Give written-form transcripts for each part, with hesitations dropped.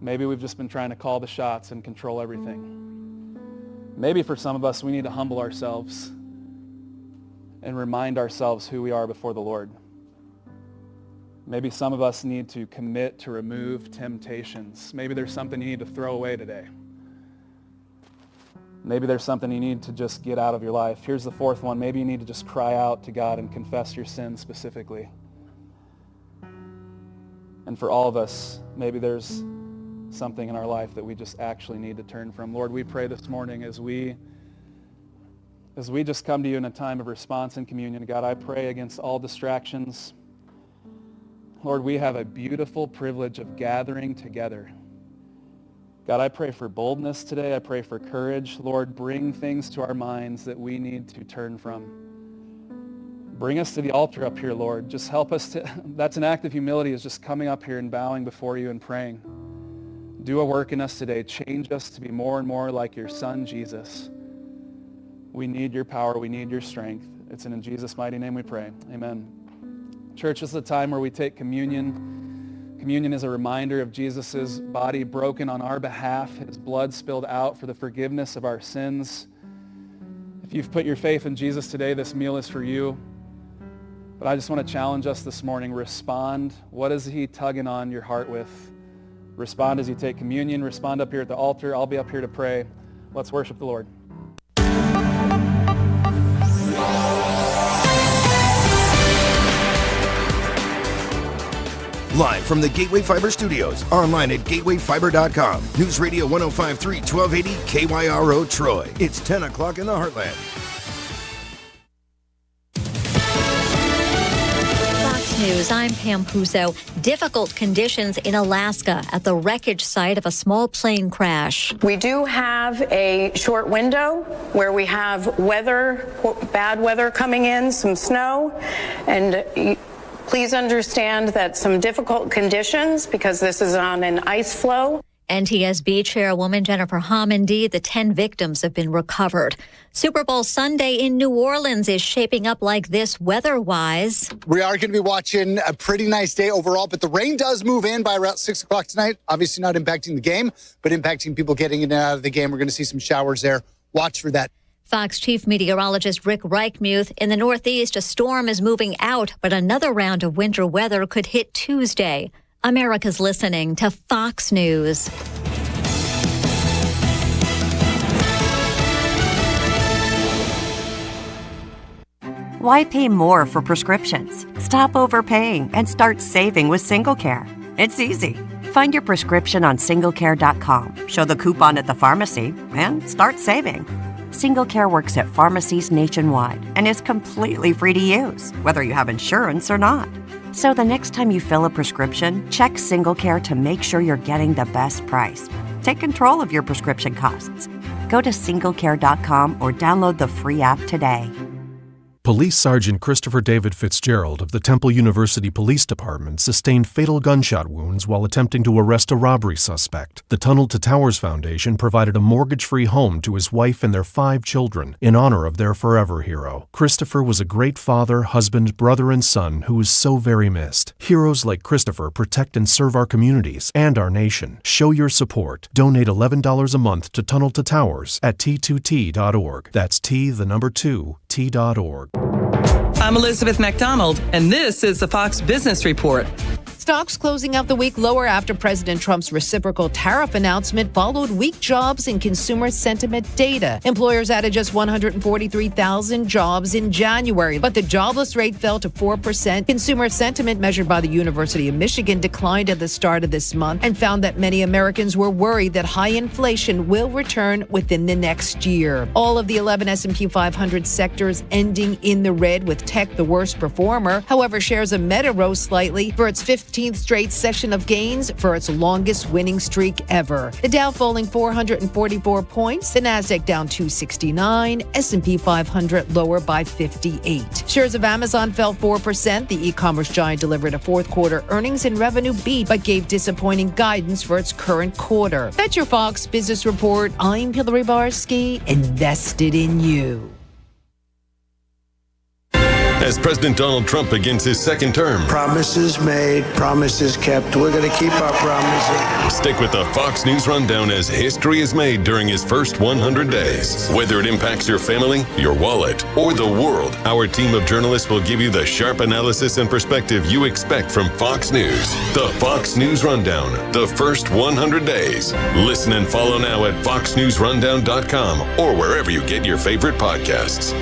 Maybe we've just been trying to call the shots and control everything. Maybe for some of us, we need to humble ourselves and remind ourselves who we are before the Lord. Maybe some of us need to commit to remove temptations. Maybe there's something you need to throw away today. Maybe there's something you need to just get out of your life. Here's the fourth one. Maybe you need to just cry out to God and confess your sins specifically. And for all of us, maybe there's something in our life that we just actually need to turn from. Lord, we pray this morning as we just come to you in a time of response and communion. God, I pray against all distractions. Lord, we have a beautiful privilege of gathering together. God, I pray for boldness today. I pray for courage. Lord, bring things to our minds that we need to turn from. Bring us to the altar up here, Lord. Just help us to, that's an act of humility, is just coming up here and bowing before you and praying. Do a work in us today. Change us to be more and more like your Son, Jesus. We need your power. We need your strength. It's in Jesus' mighty name we pray. Amen. Church, this is a time where we take communion. Communion is a reminder of Jesus' body broken on our behalf, his blood spilled out for the forgiveness of our sins. If you've put your faith in Jesus today, this meal is for you. But I just want to challenge us this morning. Respond. What is he tugging on your heart with? Respond as you take communion. Respond up here at the altar. I'll be up here to pray. Let's worship the Lord. Live from the Gateway Fiber Studios, online at gatewayfiber.com. News Radio 105.3, 1280 KYRO Troy. It's 10 o'clock in the Heartland. Fox News, I'm Pam Puzo. Difficult conditions in Alaska at the wreckage site of a small plane crash. We do have a short window where we have weather, bad weather coming in, some snow, and please understand that some difficult conditions because this is on an ice flow. NTSB Chairwoman Jennifer Homendy, the 10 victims have been recovered. Super Bowl Sunday in New Orleans is shaping up like this weather-wise. We are going to be watching a pretty nice day overall, but the rain does move in by around 6 o'clock tonight. Obviously not impacting the game, but impacting people getting in and out of the game. We're going to see some showers there. Watch for that. Fox Chief Meteorologist Rick Reichmuth. In the Northeast, a storm is moving out, but another round of winter weather could hit Tuesday. America's listening to Fox News. Why pay more for prescriptions? Stop overpaying and start saving with SingleCare. It's easy. Find your prescription on singlecare.com, show the coupon at the pharmacy, and start saving. SingleCare works at pharmacies nationwide and is completely free to use, whether you have insurance or not. So the next time you fill a prescription, check SingleCare to make sure you're getting the best price. Take control of your prescription costs. Go to singlecare.com or download the free app today. Police Sergeant Christopher David Fitzgerald of the Temple University Police Department sustained fatal gunshot wounds while attempting to arrest a robbery suspect. The Tunnel to Towers Foundation provided a mortgage-free home to his wife and their 5 children in honor of their forever hero. Christopher was a great father, husband, brother, and son who is so very missed. Heroes like Christopher protect and serve our communities and our nation. Show your support. Donate $11 a month to Tunnel to Towers at T2T.org. That's T2T.org. I'm Elizabeth McDonald, and this is the Fox Business Report. Stocks closing out the week lower after President Trump's reciprocal tariff announcement followed weak jobs and consumer sentiment data. Employers added just 143,000 jobs in January, but the jobless rate fell to 4%. Consumer sentiment measured by the University of Michigan declined at the start of this month and found that many Americans were worried that high inflation will return within the next year. All of the 11 S&P 500 sectors ending in the red, with tech the worst performer. However, shares of Meta rose slightly for its 15th straight session of gains for its longest winning streak ever. The Dow falling 444 points, the Nasdaq down 269, S&P 500 lower by 58. Shares of Amazon fell 4%. The e-commerce giant delivered a fourth quarter earnings and revenue beat, but gave disappointing guidance for its current quarter. That's your Fox Business Report. I'm Hillary Barsky, invested in you. as President Donald Trump begins his second term. Promises made, promises kept. We're going to keep our promises. Stick with the Fox News Rundown as history is made during his first 100 days. Whether it impacts your family, your wallet, or the world, our team of journalists will give you the sharp analysis and perspective you expect from Fox News. The Fox News Rundown, the first 100 days. Listen and follow now at foxnewsrundown.com or wherever you get your favorite podcasts.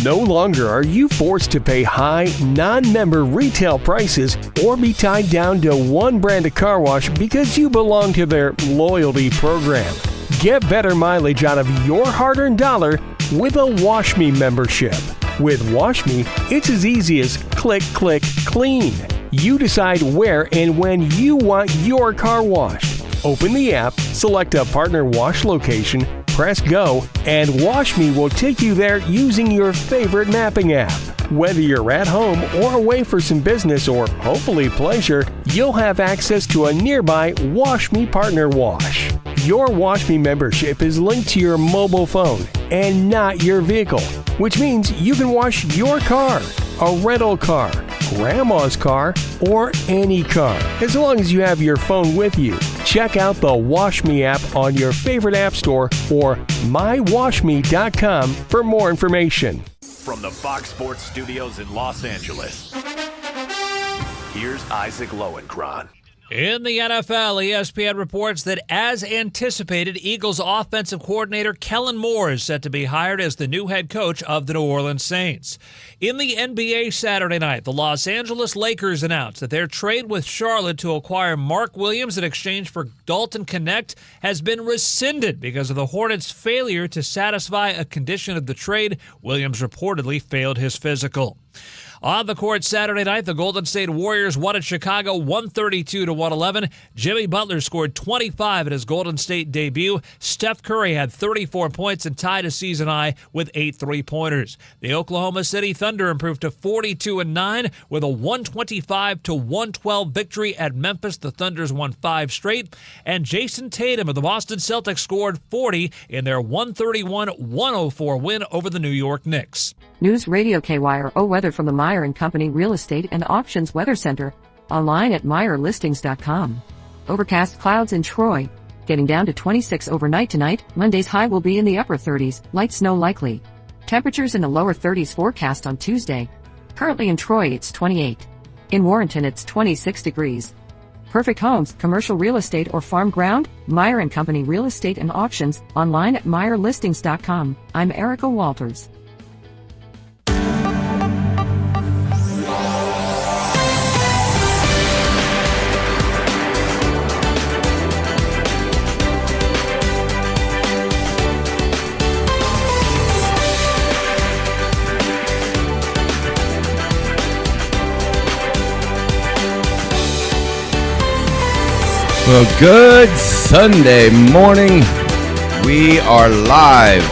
No longer are you forced to pay high, non-member retail prices or be tied down to one brand of car wash because you belong to their loyalty program. Get better mileage out of your hard-earned dollar with a Wash Me membership. With Wash Me, it's as easy as click, click, clean. You decide where and when you want your car washed. Open the app, select a partner wash location, press go, and Wash Me will take you there using your favorite mapping app. Whether you're at home or away for some business or hopefully pleasure, you'll have access to a nearby Wash Me partner wash. Your Wash Me membership is linked to your mobile phone and not your vehicle, which means you can wash your car, a rental car, grandma's car, or any car, as long as you have your phone with you. Check out the Wash Me app on your favorite app store or mywashme.com for more information. From the Fox Sports Studios in Los Angeles, here's Isaac Lowenkron. In the NFL, ESPN reports that, as anticipated, Eagles offensive coordinator Kellen Moore is set to be hired as the new head coach of the New Orleans Saints. In the NBA Saturday night, the Los Angeles Lakers announced that their trade with Charlotte to acquire Mark Williams in exchange for Dalton Knecht has been rescinded because of the Hornets' failure to satisfy a condition of the trade. Williams reportedly failed his physical. On the court Saturday night, the Golden State Warriors won at Chicago 132-111. Jimmy Butler scored 25 at his Golden State debut. Steph Curry had 34 points and tied a season high with 8 3-pointers. The Oklahoma City Thunder improved to 42-9 with a 125-112 victory at Memphis. The Thunders won 5 straight. And Jason Tatum of the Boston Celtics scored 40 in their 131-104 win over the New York Knicks. News Radio KYRO weather from the Meyer & Company Real Estate and Auctions Weather Center. Online at MeyerListings.com. Overcast clouds in Troy. Getting down to 26 overnight tonight. Monday's high will be in the upper 30s. Light snow likely. Temperatures in the lower 30s forecast on Tuesday. Currently in Troy it's 28. In Warrenton it's 26 degrees. Perfect homes, commercial real estate or farm ground? Meyer & Company Real Estate and Auctions. Online at MeyerListings.com. I'm Erica Walters. Well, good Sunday morning. We are live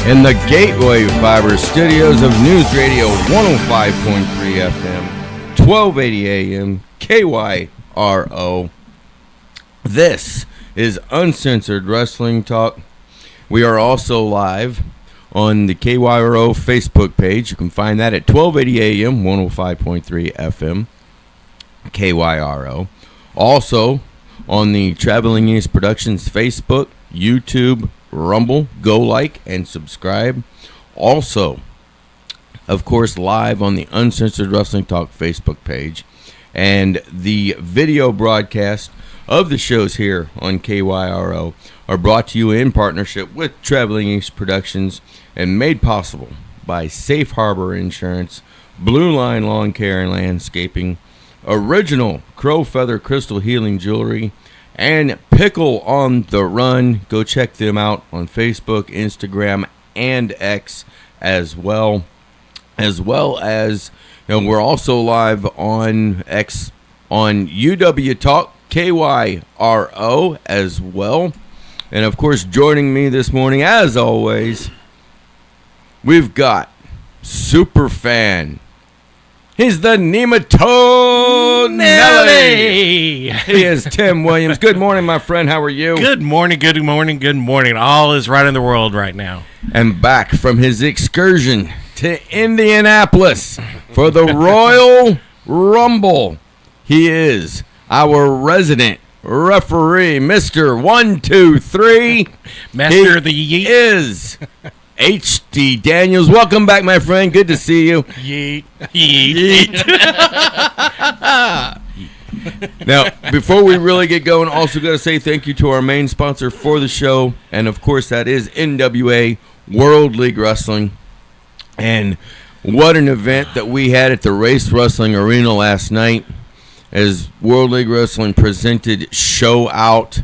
in the Gateway Fiber studios of News Radio 105.3 FM, 1280 AM, KYRO. This is Uncensored Wrestling Talk. We are also live on the KYRO Facebook page. You can find that at 1280 AM, 105.3 FM, KYRO. Also, on the Traveling East Productions Facebook, YouTube, Rumble. Go like and subscribe. Also, of course, live on the Uncensored Wrestling Talk Facebook page. And the video broadcast of the shows here on KYRO are brought to you in partnership with Traveling East Productions and made possible by Safe Harbor Insurance, Blue Line Lawn Care and Landscaping, Original Crow Feather Crystal Healing Jewelry, and Pickle on the Run. Go check them out on Facebook, Instagram, and X as well. As we're also live on X on UW Talk KYRO as well. And of course, joining me this morning, as always, we've got Superfan. He's the Nematone Nelly. He is Tim Williams. Good morning, my friend. How are you? Good morning, good morning, good morning. All is right in the world right now. And back from his excursion to Indianapolis for the Royal Rumble. He is our resident referee, Mr. 123. Master of the yeet. Is H.D. Daniels. Welcome back, my friend. Good to see you. Yeet. Yeet. Now, before we really get going, also got to say thank you to our main sponsor for the show, and of course that is NWA World League Wrestling. And what an event that we had at the Race Wrestling Arena last night as World League Wrestling presented Show Out.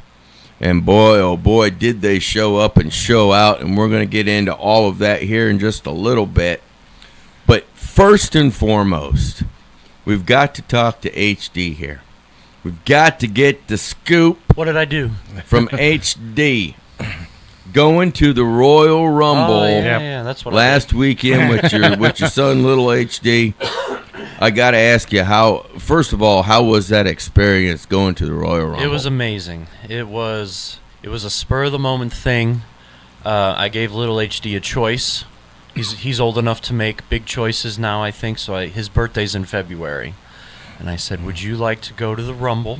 And boy, oh boy, did they show up and show out, and we're going to get into all of that here in just a little bit. But first and foremost, we've got to talk to HD here. We've got to get the scoop. What did I do? From HD. Going to the Royal Rumble that's what last weekend with your son, little HD. I got to ask you, first of all, how was that experience going to the Royal Rumble? It was amazing. It was a spur of the moment thing. I gave little HD a choice. He's old enough to make big choices now, I think. So his birthday's in February, and I said, "Would you like to go to the Rumble,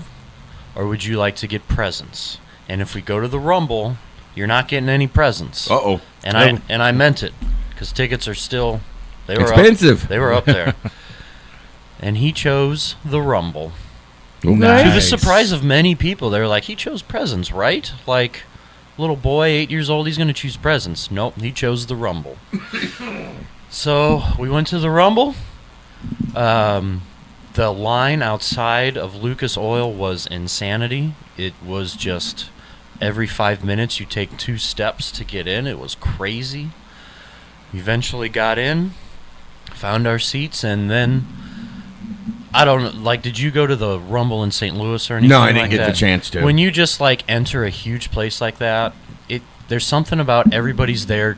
or would you like to get presents? And if we go to the Rumble, you're not getting any presents." Uh-oh. And I meant it, because tickets are still expensive. They were up there. And he chose the Rumble. Nice. To the surprise of many people, they were like, "He chose presents, right? Like, little boy, 8 years old, he's going to choose presents." Nope, he chose the Rumble. So we went to the Rumble. The line outside of Lucas Oil was insanity. It was just every 5 minutes you take 2 steps to get in. It was crazy. We eventually got in, found our seats, and then I don't know, like, did you go to the Rumble in St. Louis or anything? No, I didn't like get that? the chance to. When you just enter a huge place like that, there's something about everybody's there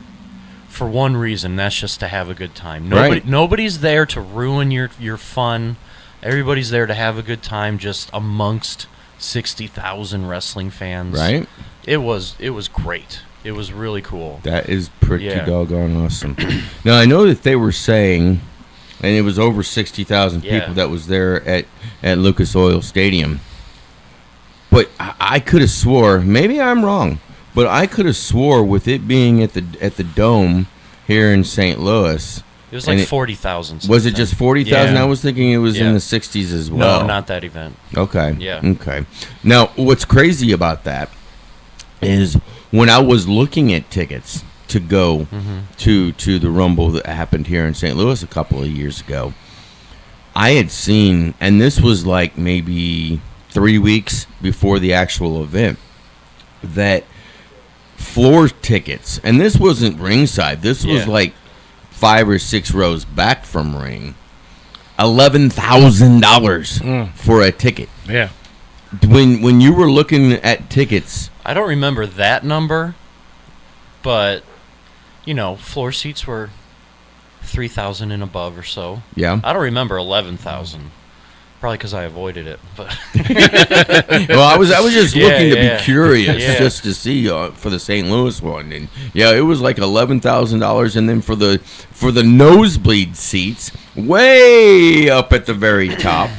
for one reason. That's just to have a good time. Nobody's there to ruin your fun. Everybody's there to have a good time, just amongst 60,000 wrestling fans. Right. It was great. It was really cool. That is pretty doggone awesome. Now, I know that they were saying, and it was over 60,000 people that was there at Lucas Oil Stadium. But I could have swore, maybe I'm wrong, but I could have swore with it being at the Dome here in St. Louis. It was like 40,000. Was it just 40,000? Yeah. I was thinking it was in the 60s as well. No, not that event. Okay. Yeah. Okay. Now, what's crazy about that is when I was looking at tickets to go to the Rumble that happened here in St. Louis a couple of years ago, I had seen, and this was like maybe 3 weeks before the actual event, that floor tickets, and this wasn't ringside, this was like 5 or 6 rows back from ring, $11,000 for a ticket. Yeah. When you were looking at tickets, I don't remember that number, but floor seats were 3,000 and above or so. Yeah. I don't remember 11,000. Probably because I avoided it. But well, I was just looking to be curious, just to see for the St. Louis one, and it was like $11,000, and then for the nosebleed seats, way up at the very top,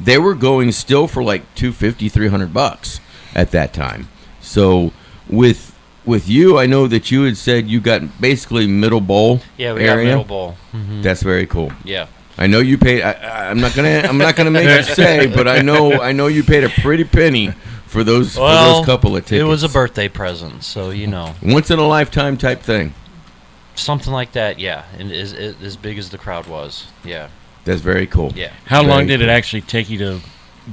they were going still for like $250, $300 at that time. So with you, I know that you had said you got basically middle bowl. Yeah, we area. got middle bowl. Mm-hmm. That's very cool. Yeah. I know you paid. I'm not gonna make you say, but I know you paid a pretty penny for those couple of tickets. It was a birthday present, so once in a lifetime type thing. Something like that, yeah. And as big as the crowd was, yeah. That's very cool. Yeah. How long did it actually take you to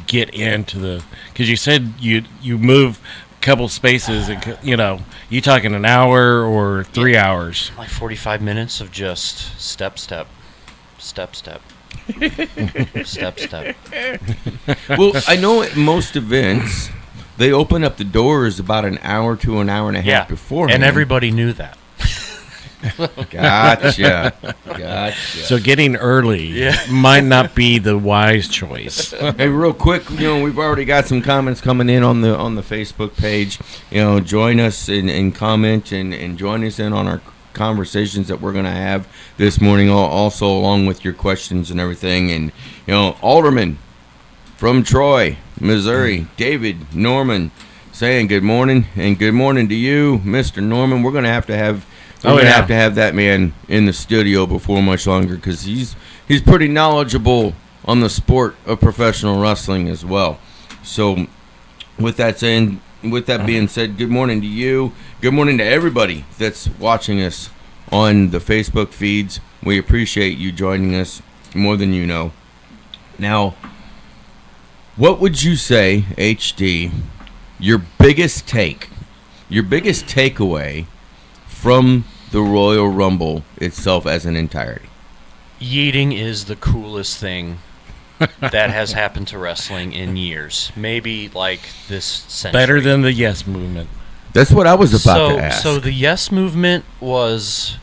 get into the? Because you said you move a couple spaces, and you talking an hour or 3 hours? Like 45 minutes of just step. Step. Well, I know at most events they open up the doors about an hour to an hour and a half before, and everybody knew that. Gotcha. So getting early might not be the wise choice. Hey, real quick, we've already got some comments coming in on the Facebook page. Join us and comment and join us in on conversations that we're going to have this morning, also along with your questions and everything. And, Alderman from Troy, Missouri, David Norman, saying good morning, and good morning to you, Mr. Norman. We're going to have to have that man in the studio before much longer, because he's pretty knowledgeable on the sport of professional wrestling as well. So with that being said, good morning to you. Good morning to everybody that's watching us on the Facebook feeds. We appreciate you joining us more than you know. Now, what would you say, HD, your biggest takeaway from the Royal Rumble itself as an entirety? Yeeting is the coolest thing that has happened to wrestling in years. Maybe like this century. Better than the Yes Movement. That's what I was about to ask. So the Yes Movement was,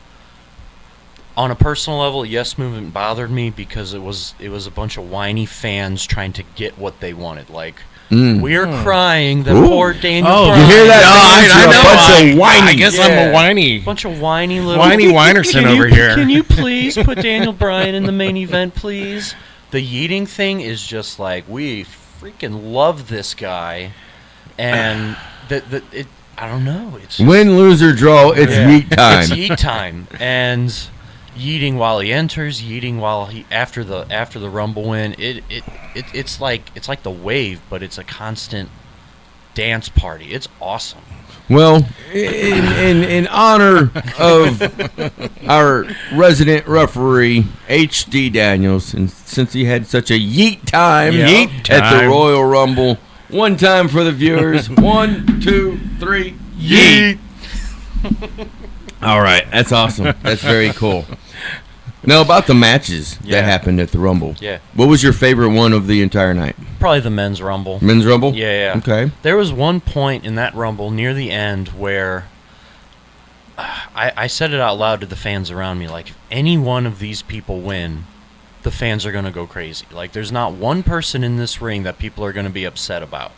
on a personal level, Yes Movement bothered me because it was a bunch of whiny fans trying to get what they wanted. Like, we're crying that poor Daniel Bryan. You hear that? I know. I guess I'm a whiny. Bunch of whiny little... Whiny Winerson over here. Can you please put Daniel Bryan in the main event, please? The yeeting thing is just like, we freaking love this guy. And I don't know. It's just, win, lose, or draw, it's yeet time. It's yeet time. And yeeting while he enters, yeeting while he after the Rumble win. It's like the wave, but it's a constant dance party. It's awesome. Well, in honor of our resident referee, H.D. Daniels, and since he had such a yeet time at the Royal Rumble, one time for the viewers. 1, 2, 3, yeet. All right, that's awesome. That's very cool. Now, about the matches that happened at the Rumble. Yeah. What was your favorite one of the entire night? Probably the men's Rumble. Men's Rumble? Yeah. Okay. There was one point in that Rumble near the end where I said it out loud to the fans around me, like, if any one of these people win, the fans are going to go crazy. Like, there's not one person in this ring that people are going to be upset about.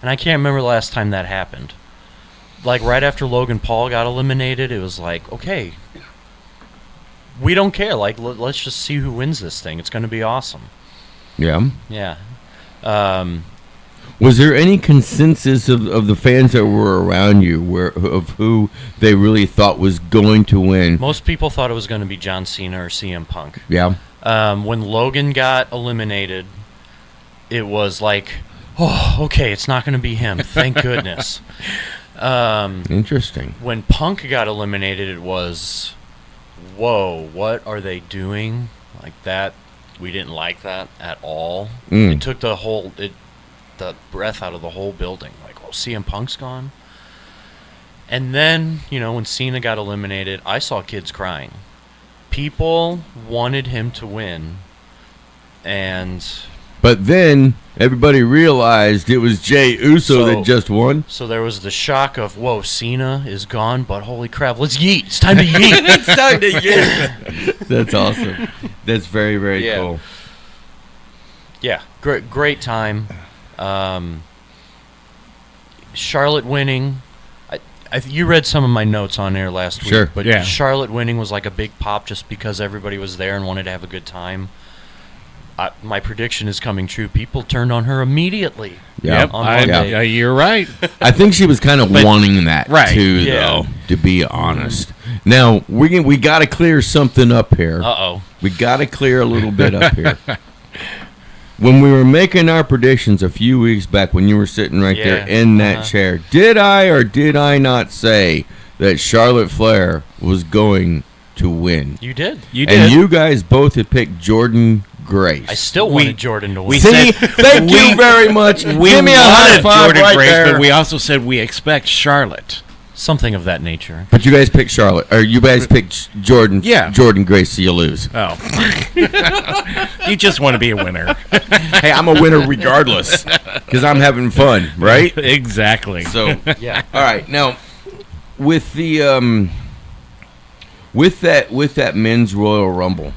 And I can't remember the last time that happened. Like, right after Logan Paul got eliminated, it was like, okay, we don't care. Like, let's just see who wins this thing. It's going to be awesome. Yeah. Yeah. Was there any consensus of the fans that were around you of who they really thought was going to win? Most people thought it was going to be John Cena or CM Punk. Yeah. When Logan got eliminated, it was like, oh, okay, it's not going to be him. Thank goodness. Interesting. When Punk got eliminated, it was, whoa, what are they doing? Like that, we didn't like that at all. It took the breath out of the whole building. Like, oh, CM Punk's gone. And then, when Cena got eliminated, I saw kids crying. People wanted him to win, but then everybody realized it was Jey Uso that just won. So there was the shock of, whoa, Cena is gone, but holy crap, let's yeet. It's time to yeet. It's time to yeet. That's awesome. That's very, very cool. Yeah, great time. Charlotte winning. You read some of my notes on there last week, but Charlotte winning was like a big pop just because everybody was there and wanted to have a good time. My prediction is coming true. People turned on her immediately. Yep, you're right. I think she was kind of wanting that too, though, to be honest. Now, we got to clear something up here. Uh-oh. We got to clear a little bit up here. When we were making our predictions a few weeks back, when you were sitting right there in that chair, did I or did I not say that Charlotte Flair was going to win? You did. And you guys both had picked Jordan Grace. I still wanted Jordan to win. Thank you very much. We Give me a high five Jordan right Grace, there. but we also said we expect Charlotte. Something of that nature. But you guys picked Charlotte, or you guys picked Jordan. Yeah. Jordan Grace, so you lose. Oh, you just want to be a winner. Hey, I'm a winner regardless, because I'm having fun, right? Exactly. So, yeah. All right, now with the with that men's Royal Rumble,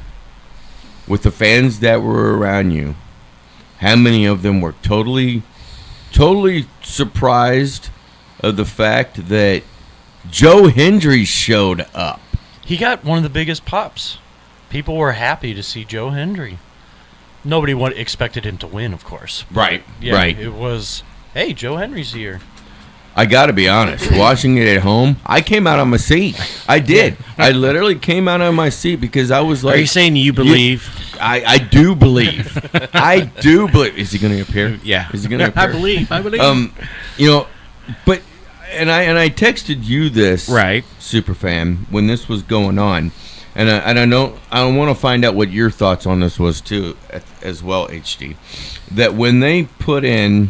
with the fans that were around you, how many of them were totally surprised of the fact that Joe Hendry showed up? he got one of the biggest pops. People were happy to see Joe Hendry. Nobody expected him to win, of course. Right, Yeah, right. It was, hey, Joe Henry's here. I got to be honest. Watching it at home, I came out of my seat. I did. I literally came out of my seat because I was like... Are you saying you believe? I do believe. I do believe. Is he going to appear? Yeah. Is he going to appear? I believe. You know, but... And I texted you this, right, Superfan, when this was going on. And I want to find out what your thoughts on this was, too, as well, HD. That when they put in...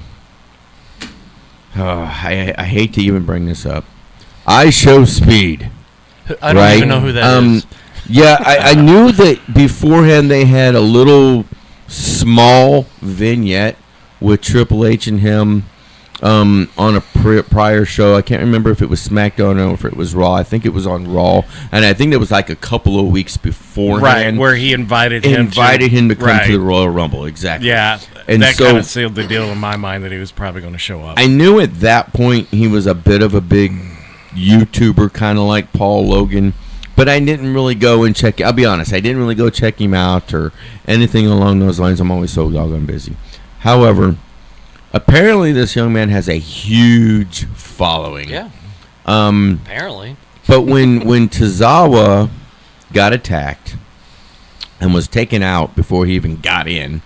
I hate to even bring this up. I Show Speed. I don't even know who that is. Yeah, I knew that beforehand they had a little small vignette with Triple H and him on a prior show. I can't remember if it was SmackDown or if it was Raw. I think it was on Raw. And I think it was like a couple of weeks beforehand. Right, where he invited him to come to the Royal Rumble. Exactly. Yeah, and that so, kind of sealed the deal in my mind that he was probably going to show up. I knew at that point he was a bit of a big YouTuber, kind of like Paul Logan, but I didn't really go and check. I'll be honest, I didn't really go check him out or anything along those lines. I'm always so doggone busy. However, apparently this young man has a huge following. Yeah. Apparently. But when Tozawa got attacked and was taken out before he even got in,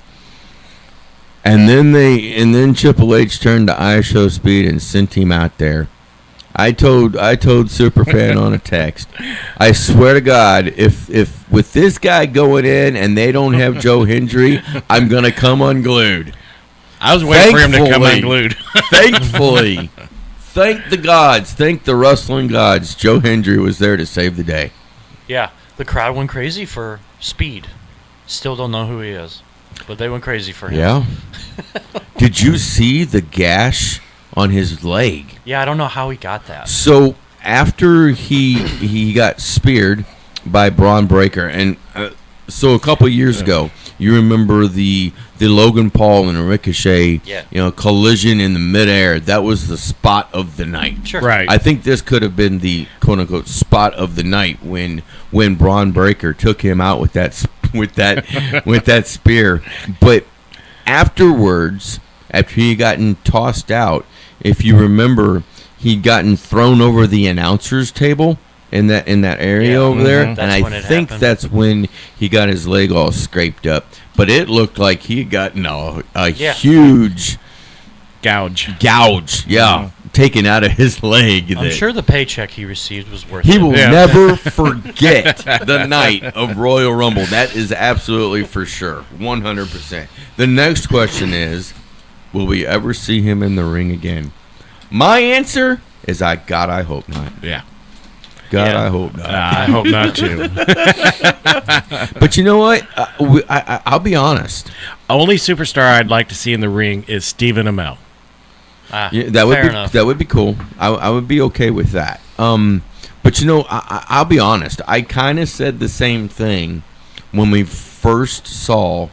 and then Triple H turned to I Show Speed and sent him out there. I told Superfan on a text, I swear to God, if with this guy going in and they don't have Joe Hendry, I'm gonna come unglued. I was waiting for him to come unglued. Thankfully, thank the gods, thank the wrestling gods, Joe Hendry was there to save the day. Yeah, the crowd went crazy for Speed. Still don't know who he is, but they went crazy for him. Yeah. Did you see the gash on his leg? Yeah, I don't know how he got that. So after he got speared by Braun Breaker, and so a couple years ago, you remember the Logan Paul and Ricochet, collision in the midair. That was the spot of the night. Sure. Right. I think this could have been the quote unquote spot of the night when Braun Breaker took him out with that spear. But afterwards, after he had gotten tossed out, if you remember, he'd gotten thrown over the announcer's table in that area over there, and I think that's when he got his leg all scraped up. But it looked like he had gotten a huge gouge, taken out of his leg. I'm sure the paycheck he received was worth it. He will never forget the night of Royal Rumble. That is absolutely for sure, 100%. The next question is, will we ever see him in the ring again? My answer is I hope not. Yeah. I hope not. I hope not too. But you know what? I'll be honest. Only superstar I'd like to see in the ring is Stephen Amell. That would be cool. I would be okay with that. But you know, I'll be honest. I kind of said the same thing when we first saw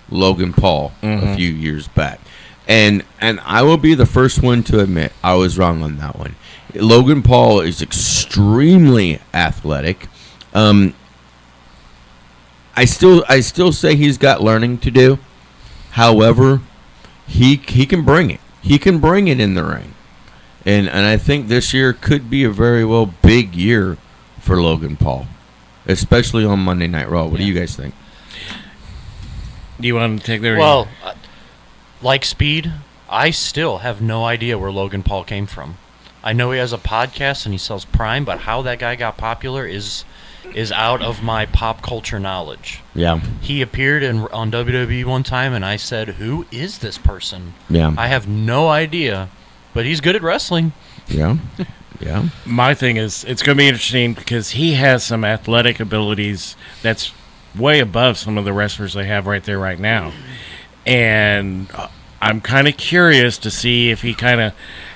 Logan Paul a few years back. And I will be the first one to admit I was wrong on that one. Logan Paul is extremely athletic. I still say he's got learning to do. However, he can bring it. He can bring it in the ring. And I think this year could be a very well big year for Logan Paul, especially on Monday Night Raw. What do you guys think? Do you want to take their... Well, like Speed, I still have no idea where Logan Paul came from. I know he has a podcast and he sells Prime, but how that guy got popular is out of my pop culture knowledge. Yeah. He appeared on WWE one time, and I said, who is this person? Yeah. I have no idea, but he's good at wrestling. Yeah. Yeah. My thing is, it's going to be interesting because he has some athletic abilities that's way above some of the wrestlers they have right there right now. And I'm kind of curious to see if he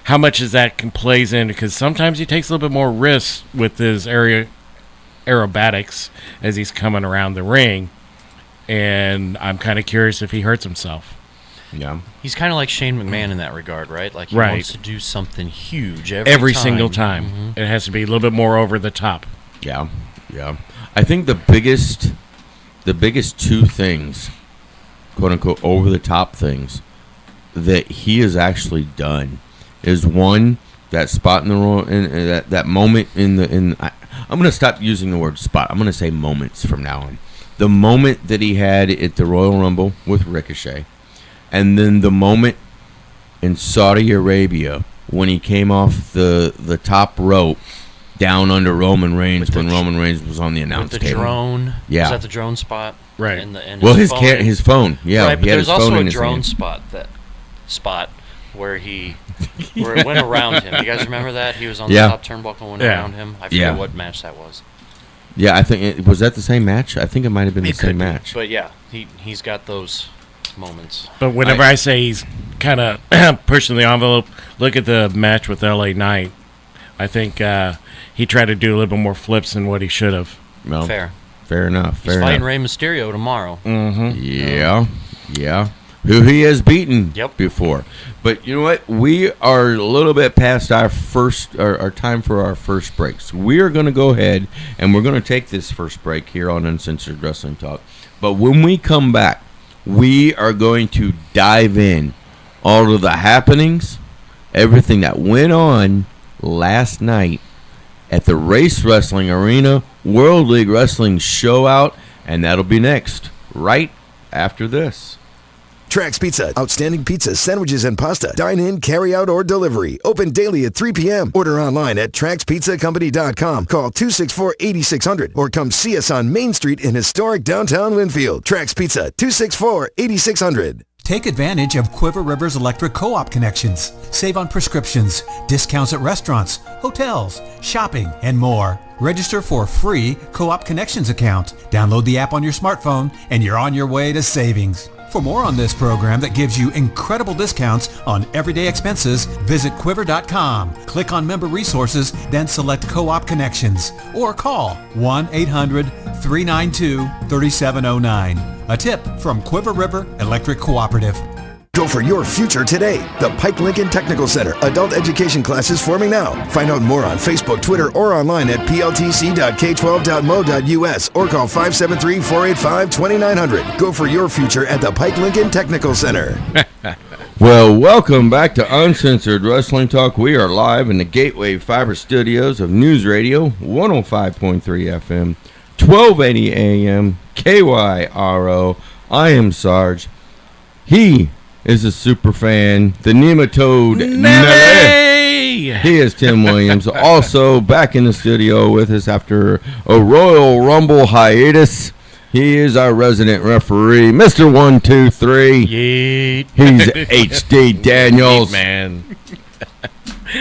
how much is that plays in, because sometimes he takes a little bit more risk with his aerobatics as he's coming around the ring, and I'm kind of curious if he hurts himself. Yeah, he's kind of like Shane McMahon in that regard, right? Like he wants to do something huge every single time. It has to be a little bit more over the top. Yeah, Yeah. I think the biggest two things, quote unquote, over the top things that he has actually done is one, that spot in the Royal, that moment I'm going to stop using the word spot. I'm going to say moments from now on. The moment that he had at the Royal Rumble with Ricochet, and then the moment in Saudi Arabia when he came off the top rope down under Roman Reigns when Roman Reigns was on the announce table. The drone. Yeah. Was that the drone spot? Right. And well, his phone. Yeah. Right, but he had there's his phone also in a his drone hand. spot where it went around him. You guys remember that? He was on the top turnbuckle and went around him. I forget what match that was. Yeah, I think was that the same match? I think it might have been the same match. But yeah, he's got those moments. But whenever I say he's kind of pushing the envelope, look at the match with LA Knight. I think he tried to do a little bit more flips than what he should have. Well, fair enough. He's fighting Rey Mysterio tomorrow. Mm-hmm. Yeah. Who he has beaten before. But you know what? We are a little bit past our time for our first break. So we are going to go ahead and we're going to take this first break here on Uncensored Wrestling Talk. But when we come back, we are going to dive in all of the happenings, everything that went on last night at the Race Wrestling Arena World League Wrestling Show Out, and that'll be next, right after this. Trax Pizza. Outstanding pizza, sandwiches, and pasta. Dine in, carry out, or delivery. Open daily at 3 p.m. Order online at TraxPizzaCompany.com. Call 264-8600 or come see us on Main Street in historic downtown Winfield. Trax Pizza, 264-8600. Take advantage of Quiver River's electric co-op connections. Save on prescriptions, discounts at restaurants, hotels, shopping, and more. Register for a free Co-op Connections account. Download the app on your smartphone, and you're on your way to savings. For more on this program that gives you incredible discounts on everyday expenses, visit Quiver.com. Click on Member Resources, then select Co-op Connections, or call 1-800-392-3709. A tip from Quiver River Electric Cooperative. Go for your future today. The Pike Lincoln Technical Center. Adult education classes forming now. Find out more on Facebook, Twitter, or online at pltc.k12.mo.us or call 573-485-2900. Go for your future at the Pike Lincoln Technical Center. Well, welcome back to Uncensored Wrestling Talk. We are live in the Gateway Fiber Studios of News Radio, 105.3 FM, 1280 AM, KYRO. I am Sarge. He is a super fan, the Nematode Nelly. He is Tim Williams, also back in the studio with us after a Royal Rumble hiatus. He is our resident referee, Mr. 123. Yeet. He's HD Daniels. Yeet, man.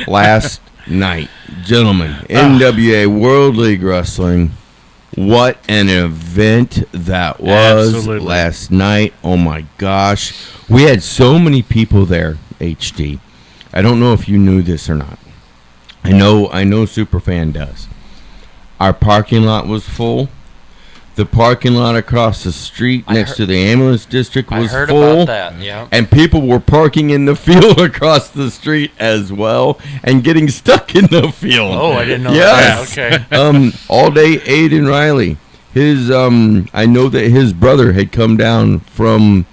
Last night, gentlemen, NWA World League Wrestling. What an event that was. Absolutely. Last night. Oh my gosh. We had so many people there, HD. I don't know if you knew this or not. I know Superfan does. Our parking lot was full. The parking lot across the street next to the ambulance district was I heard full. about that, yeah. And people were parking in the field across the street as well and getting stuck in the field. Oh, I didn't know yes. that. Okay. All day, Aiden Riley. His I know that his brother had come down from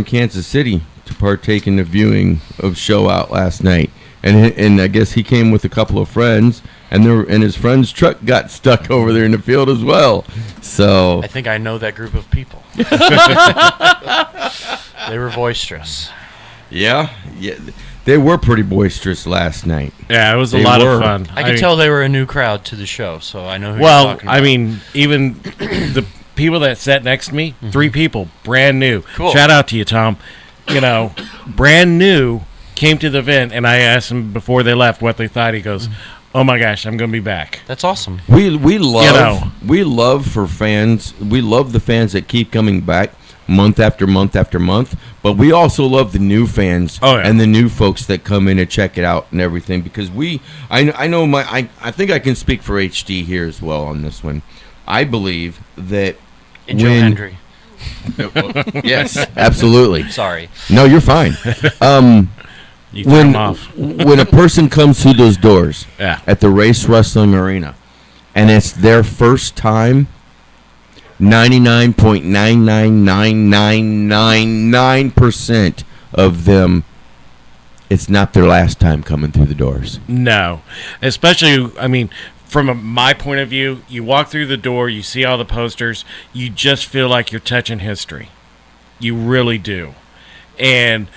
Kansas City to partake in the viewing of Show Out last night. And I guess he came with a couple of friends, and his friend's truck got stuck over there in the field as well. So I think I know that group of people. They were boisterous. Yeah, they were pretty boisterous last night. Yeah, it was a lot of fun. I could tell they were a new crowd to the show, so I know who you're talking about. I mean, even the people that sat next to me, 3 people, brand new. Cool. Shout out to you, Tom. You know, brand new, came to the event, and I asked them before they left what they thought. He goes, "Oh my gosh, I'm going to be back." That's awesome. We love for fans. We love the fans that keep coming back month after month after month. But we also love the new fans and the new folks that come in to check it out and everything. Because I think I can speak for HD here as well on this one. I believe that and Joe Hendry. Yes, absolutely. Sorry. No, you're fine. You threw him off. When a person comes through those doors Yeah. at the Race Wrestling Arena, and it's their first time, 99.999999% of them, it's not their last time coming through the doors. No. Especially, I mean, from my point of view, you walk through the door, you see all the posters, you just feel like you're touching history. You really do. And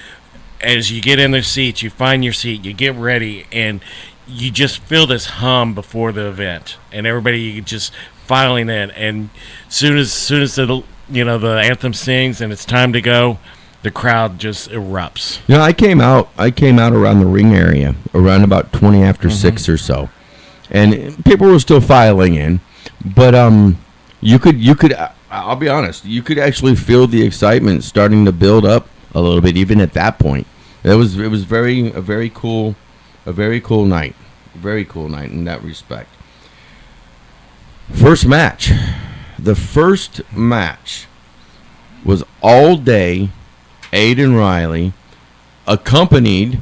as you get in the seats, you find your seat, you get ready, and you just feel this hum before the event. And everybody just filing in, and soon as the anthem sings and it's time to go, the crowd just erupts. You know, I came out around the ring area around about 20 after 6 or so, and people were still filing in, but you could I'll be honest, you could actually feel the excitement starting to build up a little bit even at that point. It was a very cool night in that respect. The first match was all day Aiden Riley, accompanied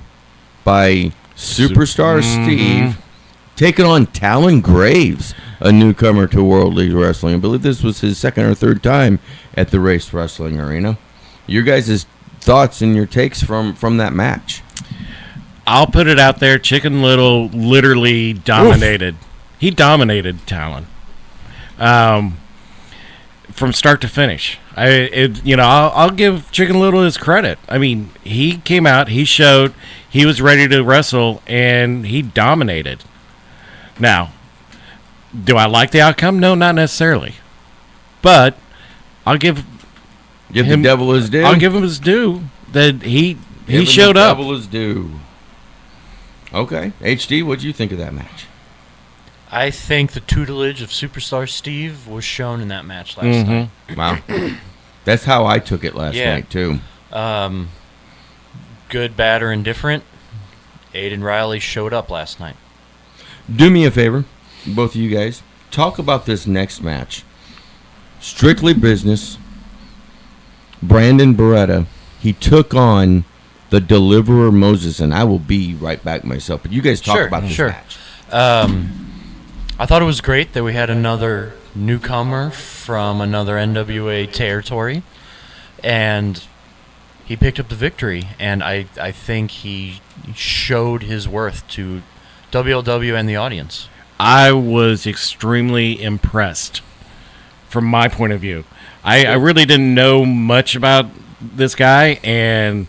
by Superstar Steve, taking on Talon Graves, a newcomer to World League Wrestling. I believe this was his second or third time at the Race Wrestling Arena. Your guys' thoughts and your takes from that match? I'll put it out there. Chicken Little literally dominated. Oof. He dominated Talon. From start to finish. I'll give Chicken Little his credit. I mean, he came out, he showed he was ready to wrestle, and he dominated. Now, do I like the outcome? No, not necessarily. But I'll give the devil his due. I'll give him his due that he showed up. Devil his due. Okay, HD, what do you think of that match? I think the tutelage of Superstar Steve was shown in that match last night. Wow. That's how I took it last night, too. Good, bad, or indifferent, Aiden Riley showed up last night. Do me a favor, both of you guys. Talk about this next match. Strictly Business. Brandon Beretta. He took on the Deliverer Moses, and I will be right back myself. But you guys talk about this match. I thought it was great that we had another newcomer from another NWA territory, and he picked up the victory, and I think he showed his worth to WLW and the audience. I was extremely impressed from my point of view. I really didn't know much about this guy, and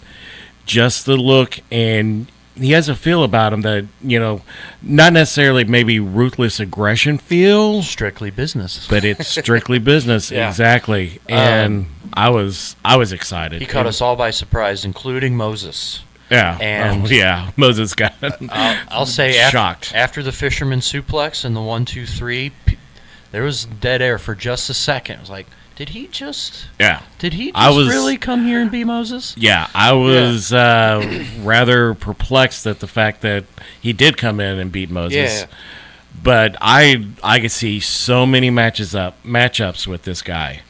just the look, and he has a feel about him that, not necessarily maybe ruthless aggression feel. Strictly business. But it's strictly business, yeah. Exactly. And I was excited. He caught us all by surprise, including Moses. Yeah. And Moses got I'll say shocked. After the Fisherman Suplex and the 1, 2, 3, there was dead air for just a second. It was like, did he just really come here and be Moses? Yeah, I was rather perplexed at the fact that he did come in and beat Moses. Yeah. But I could see so many matchups with this guy.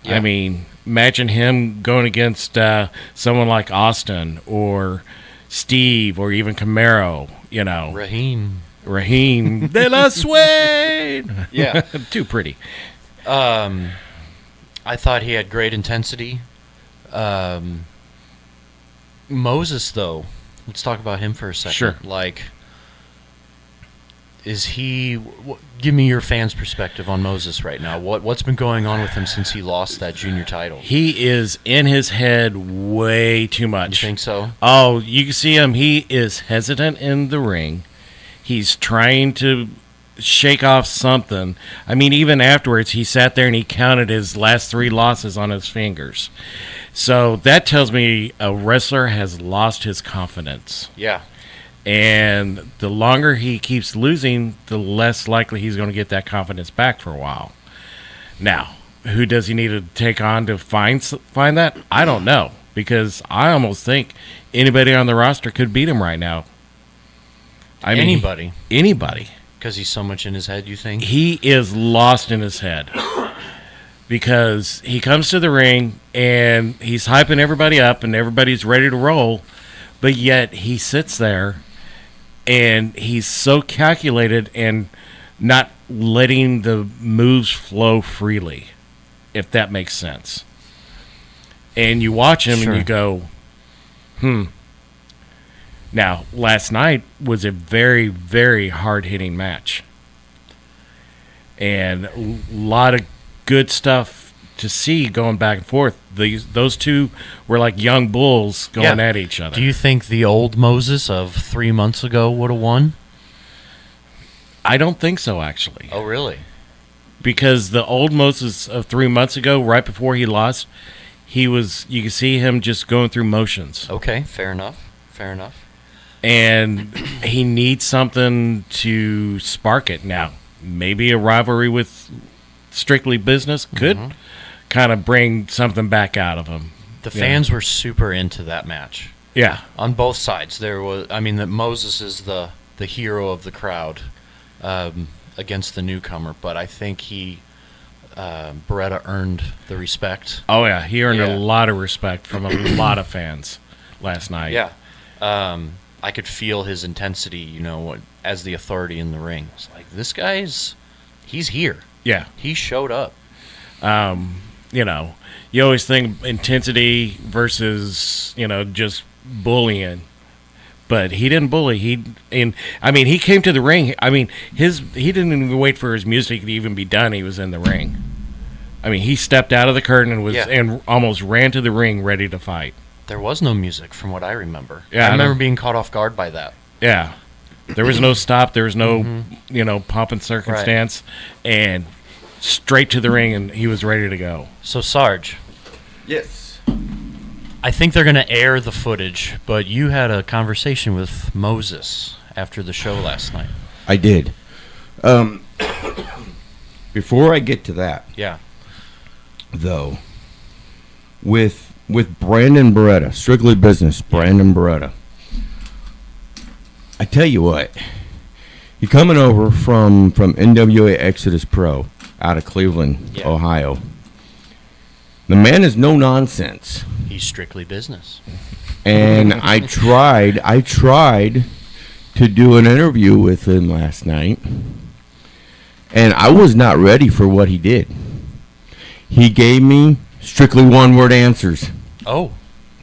Yeah. I mean, imagine him going against someone like Austin or Steve or even Camaro, Raheem De La Suede. Yeah. Too pretty. I thought he had great intensity. Moses, though, let's talk about him for a second. Sure. Give me your fans' perspective on Moses right now. What's been going on with him since he lost that junior title? He is in his head way too much. You think so? Oh, you can see him. He is hesitant in the ring. He's trying to shake off something. I mean, even afterwards, he sat there and he counted his last 3 losses on his fingers. So that tells me a wrestler has lost his confidence. Yeah. And the longer he keeps losing, the less likely he's going to get that confidence back for a while. Now, who does he need to take on to find that? I don't know, because I almost think anybody on the roster could beat him right now. Anybody. Because he's so much in his head, you think? He is lost in his head. Because he comes to the ring and he's hyping everybody up and everybody's ready to roll, but yet he sits there and he's so calculated and not letting the moves flow freely, if that makes sense. And you watch him and you go, Now, last night was a very, very hard-hitting match. And a lot of good stuff to see going back and forth. Those two were like young bulls going at each other. Do you think the old Moses of 3 months ago would have won? I don't think so, actually. Oh, really? Because the old Moses of 3 months ago, right before he lost, you could see him just going through motions. Okay, fair enough. Fair enough. And he needs something to spark it now. Maybe a rivalry with Strictly Business could kind of bring something back out of him. The fans were super into that match. Yeah. On both sides. That Moses is the hero of the crowd against the newcomer, but I think Beretta earned the respect. Oh, yeah. He earned a lot of respect from a lot of fans last night. Yeah. I could feel his intensity, as the authority in the ring. It's like, this guy's, he's here. Yeah. He showed up. You always think intensity versus, just bullying. But he didn't bully. He came to the ring. He didn't even wait for his music to even be done. He was in the ring. He stepped out of the curtain and almost ran to the ring ready to fight. There was no music from what I remember. Yeah, I remember being caught off guard by that. Yeah. There was no stop. There was no, pomp and circumstance. Right. And straight to the ring, and he was ready to go. So, Sarge. Yes. I think they're going to air the footage, but you had a conversation with Moses after the show last night. I did. Before I get to that, though, with Brandon Beretta, Strictly Business, Brandon Beretta, I tell you what, you're coming over from NWA Exodus Pro out of Cleveland, Ohio. The man is no nonsense. He's Strictly Business. And I tried to do an interview with him last night, and I was not ready for what he did. He gave me strictly one-word answers. Oh.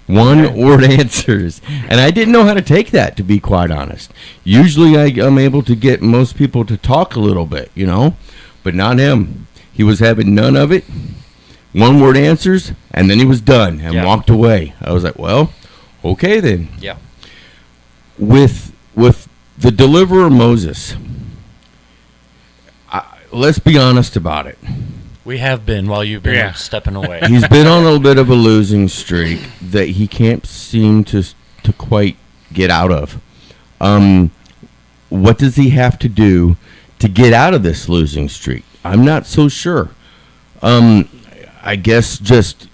One-word answers. And I didn't know how to take that, to be quite honest. Usually I'm able to get most people to talk a little bit, but not him. He was having none of it. One-word answers, and then he was done and walked away. I was like, well, okay then. Yeah. With the deliverer Moses, let's be honest about it. We have been while you've been stepping away. He's been on a little bit of a losing streak that he can't seem to quite get out of. What does he have to do to get out of this losing streak? I'm not so sure. I guess just,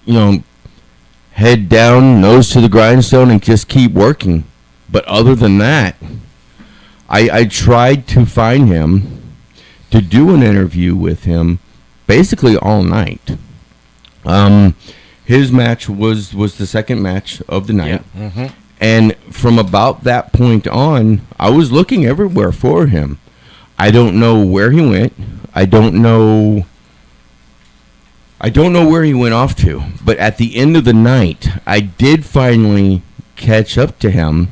head down, nose to the grindstone, and just keep working. But other than that, I tried to find him to do an interview with him basically all night. His match was the second match of the night. Yeah. Mm-hmm. And from about that point on, I was looking everywhere for him. I don't know where he went. I don't know where he went off to. But at the end of the night, I did finally catch up to him,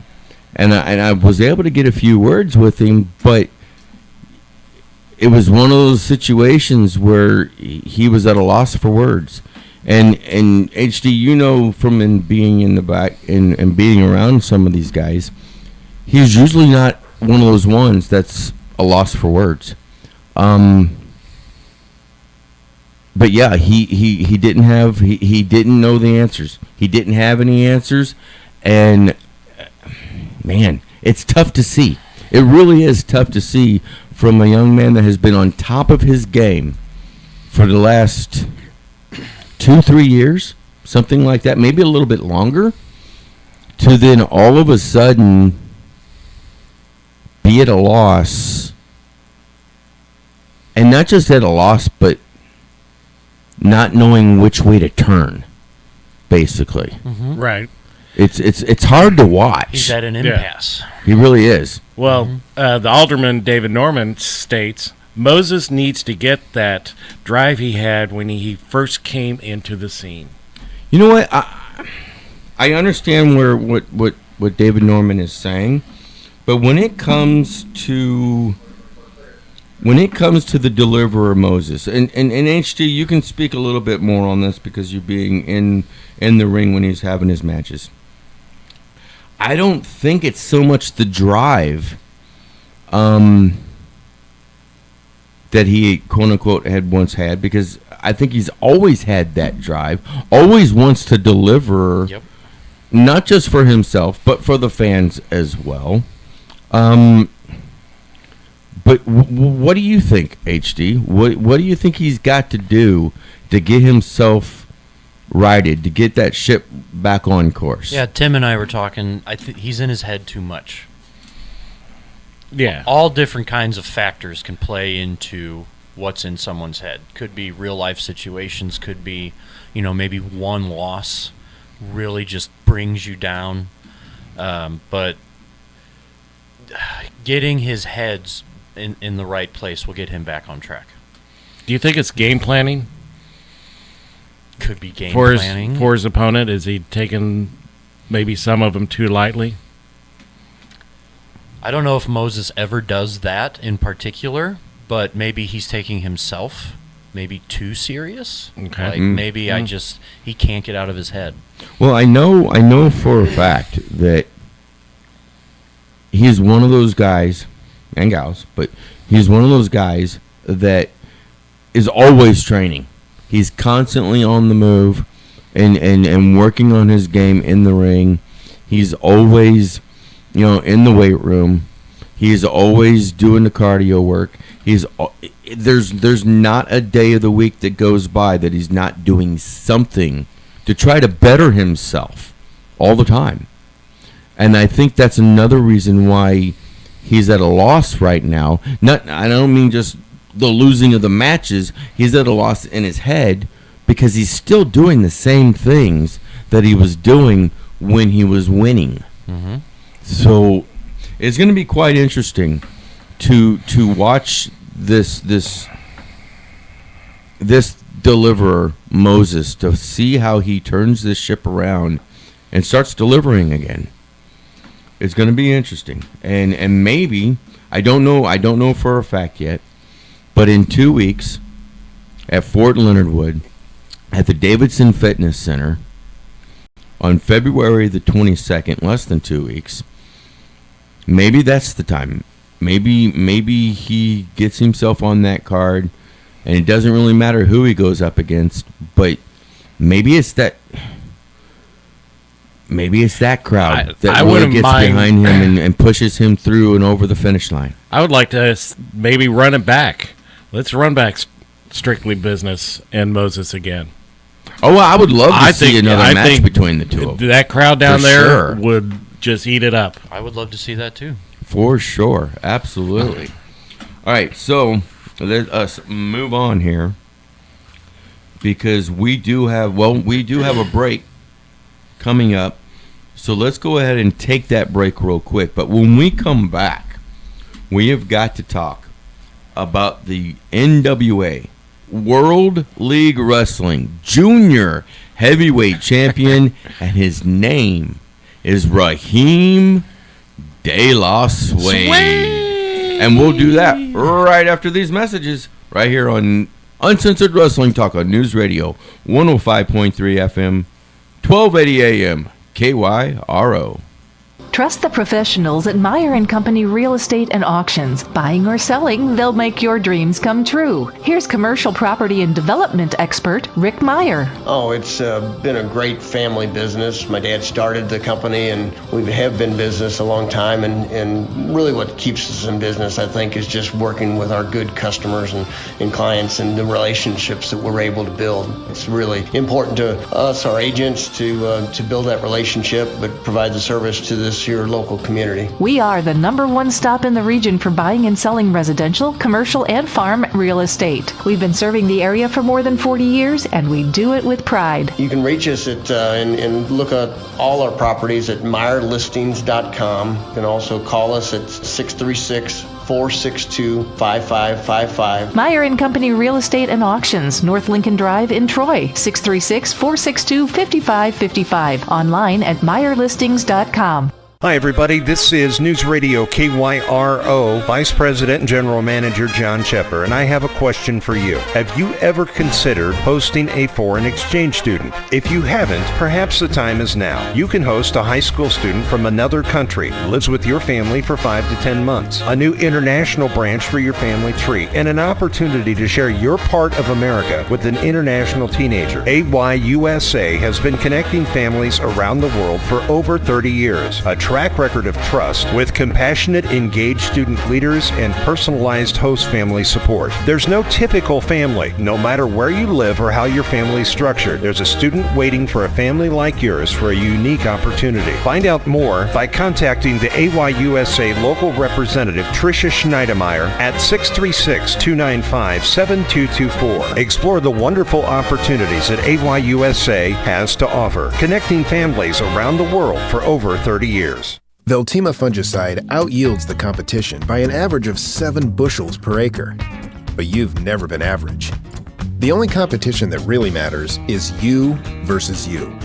and I was able to get a few words with him, but it was one of those situations where he was at a loss for words. And HD, from being in the back and being around some of these guys, he's usually not one of those ones that's a loss for words. But yeah, he didn't have he didn't know the answers. He didn't have any answers, and man, it's tough to see. It really is tough to see from a young man that has been on top of his game for the last 2-3 years, something like that, maybe a little bit longer, to then all of a sudden be at a loss, and not just at a loss, but not knowing which way to turn, basically. Mm-hmm. Right. It's hard to watch. He's at an impasse. He really is. Well, the alderman, David Norman, states Moses needs to get that drive he had when he first came into the scene. You know what? I understand what David Norman is saying, but when it comes to the deliverer Moses, and HD, you can speak a little bit more on this because you're being in the ring when he's having his matches. I don't think it's so much the drive that he, quote unquote, had once had, because I think he's always had that drive, always wants to deliver, not just for himself, but for the fans as well. But what do you think, HD? What do you think he's got to do to get himself righted, to get that ship back on course? Yeah, Tim and I were talking. I think he's in his head too much. Yeah. All different kinds of factors can play into what's in someone's head. Could be real life situations, could be, maybe one loss really just brings you down. But getting his heads in the right place will get him back on track. Do you think it's game planning? Could be game planning. For his opponent, is he taking maybe some of them too lightly? I don't know if Moses ever does that in particular, but maybe he's taking himself maybe too serious. Okay. Like maybe he can't get out of his head. Well, I know for a fact that he's one of those guys and gals, but he's one of those guys that is always training. He's constantly on the move and working on his game in the ring. He's always, in the weight room. He's always doing the cardio work. There's not a day of the week that goes by that he's not doing something to try to better himself all the time. And I think that's another reason why he's at a loss right now. I don't mean just the losing of the matches. He's at a loss in his head because he's still doing the same things that he was doing when he was winning. Mm-hmm. So it's going to be quite interesting to watch this deliverer Moses, to see how he turns this ship around and starts delivering again. It's going to be interesting, and maybe I don't know for a fact yet, but in 2 weeks at Fort Leonard Wood at the Davidson Fitness Center on February the 22nd, less than 2 weeks. Maybe that's the time. Maybe he gets himself on that card, and it doesn't really matter who he goes up against, but maybe it's that crowd that really gets behind him and pushes him through and over the finish line. I would like to maybe run it back. Let's run back Strictly Business and Moses again. Oh, well, I would love to see another match between the two of them. That crowd down there would just eat it up. I would love to see that too. For sure. Absolutely. All right, so let us move on here because we do have a break coming up. So let's go ahead and take that break real quick. But when we come back, we have got to talk about the NWA World League Wrestling Junior Heavyweight Champion, and his name is Raheem De La Suede. And we'll do that right after these messages, right here on Uncensored Wrestling Talk on News Radio 105.3 FM, 1280 AM, KYRO. Trust the professionals at Meyer & Company Real Estate and Auctions. Buying or selling, they'll make your dreams come true. Here's commercial property and development expert Rick Meyer. Oh, it's been a great family business. My dad started the company, and we have been in business a long time. And really what keeps us in business, I think, is just working with our good customers and clients and the relationships that we're able to build. It's really important to us, our agents, to build that relationship, but provide the service to this your local community. We are the #1 stop in the region for buying and selling residential, commercial, and farm real estate. We've been serving the area for more than 40 years, and we do it with pride. You can reach us at and look at all our properties at MeyerListings.com. You can also call us at 636-4 636-462-5555. Meyer & Company Real Estate and Auctions, North Lincoln Drive in Troy, 636-462-5555. Online at MeyerListings.com. Hi, everybody. This is News Radio KYRO Vice President and General Manager John Shepper, and I have a question for you. Have you ever considered hosting a foreign exchange student? If you haven't, perhaps the time is now. You can host a high school student from another country who lives with your family for 5 to 10 months, a new international branch for your family tree, and an opportunity to share your part of America with an international teenager. AYUSA has been connecting families around the world for over 30 years. A track record of trust with compassionate, engaged student leaders and personalized host family support. There's no typical family. No matter where you live or how your family is structured, there's a student waiting for a family like yours for a unique opportunity. Find out more by contacting the AYUSA local representative Tricia Schneidermeyer at 636-295-7224. Explore the wonderful opportunities that AYUSA has to offer, connecting families around the world for over 30 years. Veltima fungicide out-yields the competition by an average of 7 bushels per acre. But you've never been average. The only competition that really matters is you versus you.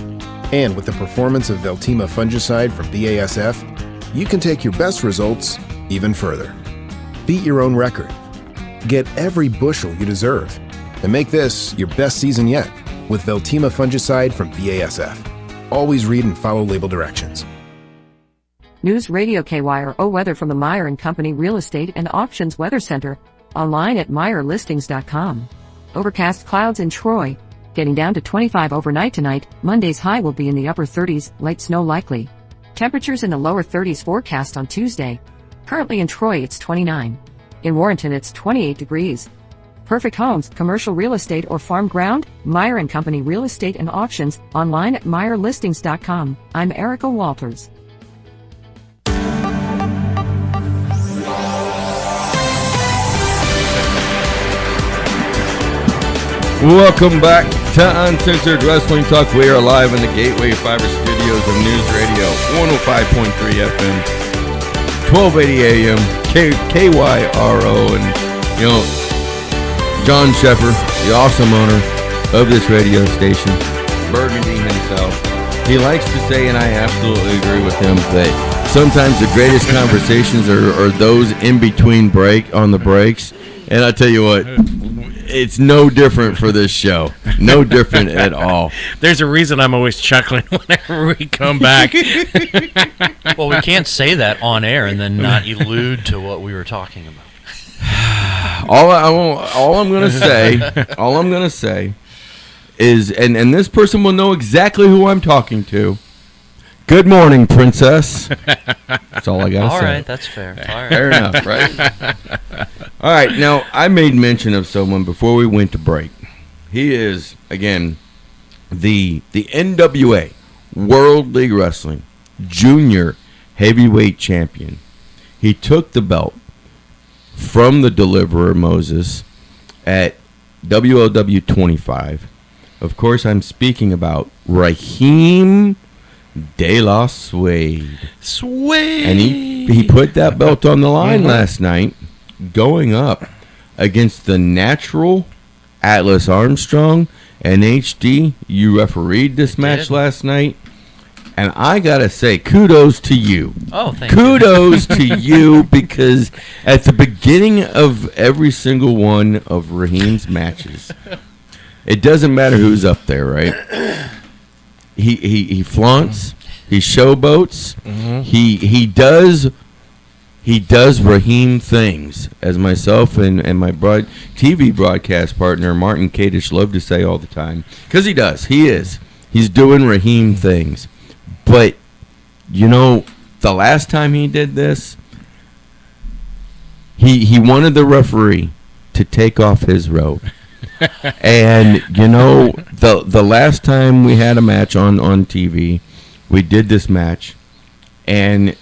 And with the performance of Veltima fungicide from BASF, you can take your best results even further. Beat your own record. Get every bushel you deserve. And make this your best season yet with Veltima fungicide from BASF. Always read and follow label directions. News Radio KYRO weather from the Meyer & Company Real Estate and Auctions Weather Center. Online at MeyerListings.com. Overcast clouds in Troy. Getting down to 25 overnight tonight. Monday's high will be in the upper 30s, light snow likely. Temperatures in the lower 30s forecast on Tuesday. Currently in Troy it's 29. In Warrenton it's 28 degrees. Perfect homes, commercial real estate or farm ground? Meyer & Company Real Estate and Auctions. Online at MeyerListings.com. I'm Erica Walters. Welcome back to Uncensored Wrestling Talk. We are live in the Gateway Fiber Studios of News Radio, 105.3 FM, 1280 AM, KYRO, and, John Shepard, the awesome owner of this radio station, Burgundy himself. He likes to say, and I absolutely agree with him, that sometimes the greatest conversations are those in between on the breaks. And I tell you what, it's no different for this show. No different at all. There's a reason I'm always chuckling whenever we come back. Well, we can't say that on air and then not allude to what we were talking about. All I'm going to say is, and this person will know exactly who I'm talking to. Good morning, Princess. That's all I got to say. All right, that's fair. All right. Fair enough, right? All right, now, I made mention of someone before we went to break. He is, again, the NWA, World League Wrestling, Junior Heavyweight Champion. He took the belt from the Deliverer Moses at WLW 25. Of course, I'm speaking about Raheem De La Suede. And he put that belt on the line last night, going up against the Natural, Atlas Armstrong, and HD. You refereed this match last night. And I got to say, kudos to you. Oh, thank you. Kudos to you, because at the beginning of every single one of Raheem's matches, it doesn't matter who's up there, right? He flaunts, he showboats, he does Raheem things, as myself and my TV broadcast partner Martin Kadish love to say all the time, because he does. He's doing Raheem things. But the last time he did this, he wanted the referee to take off his robe. And the last time we had a match on TV, we did this match, and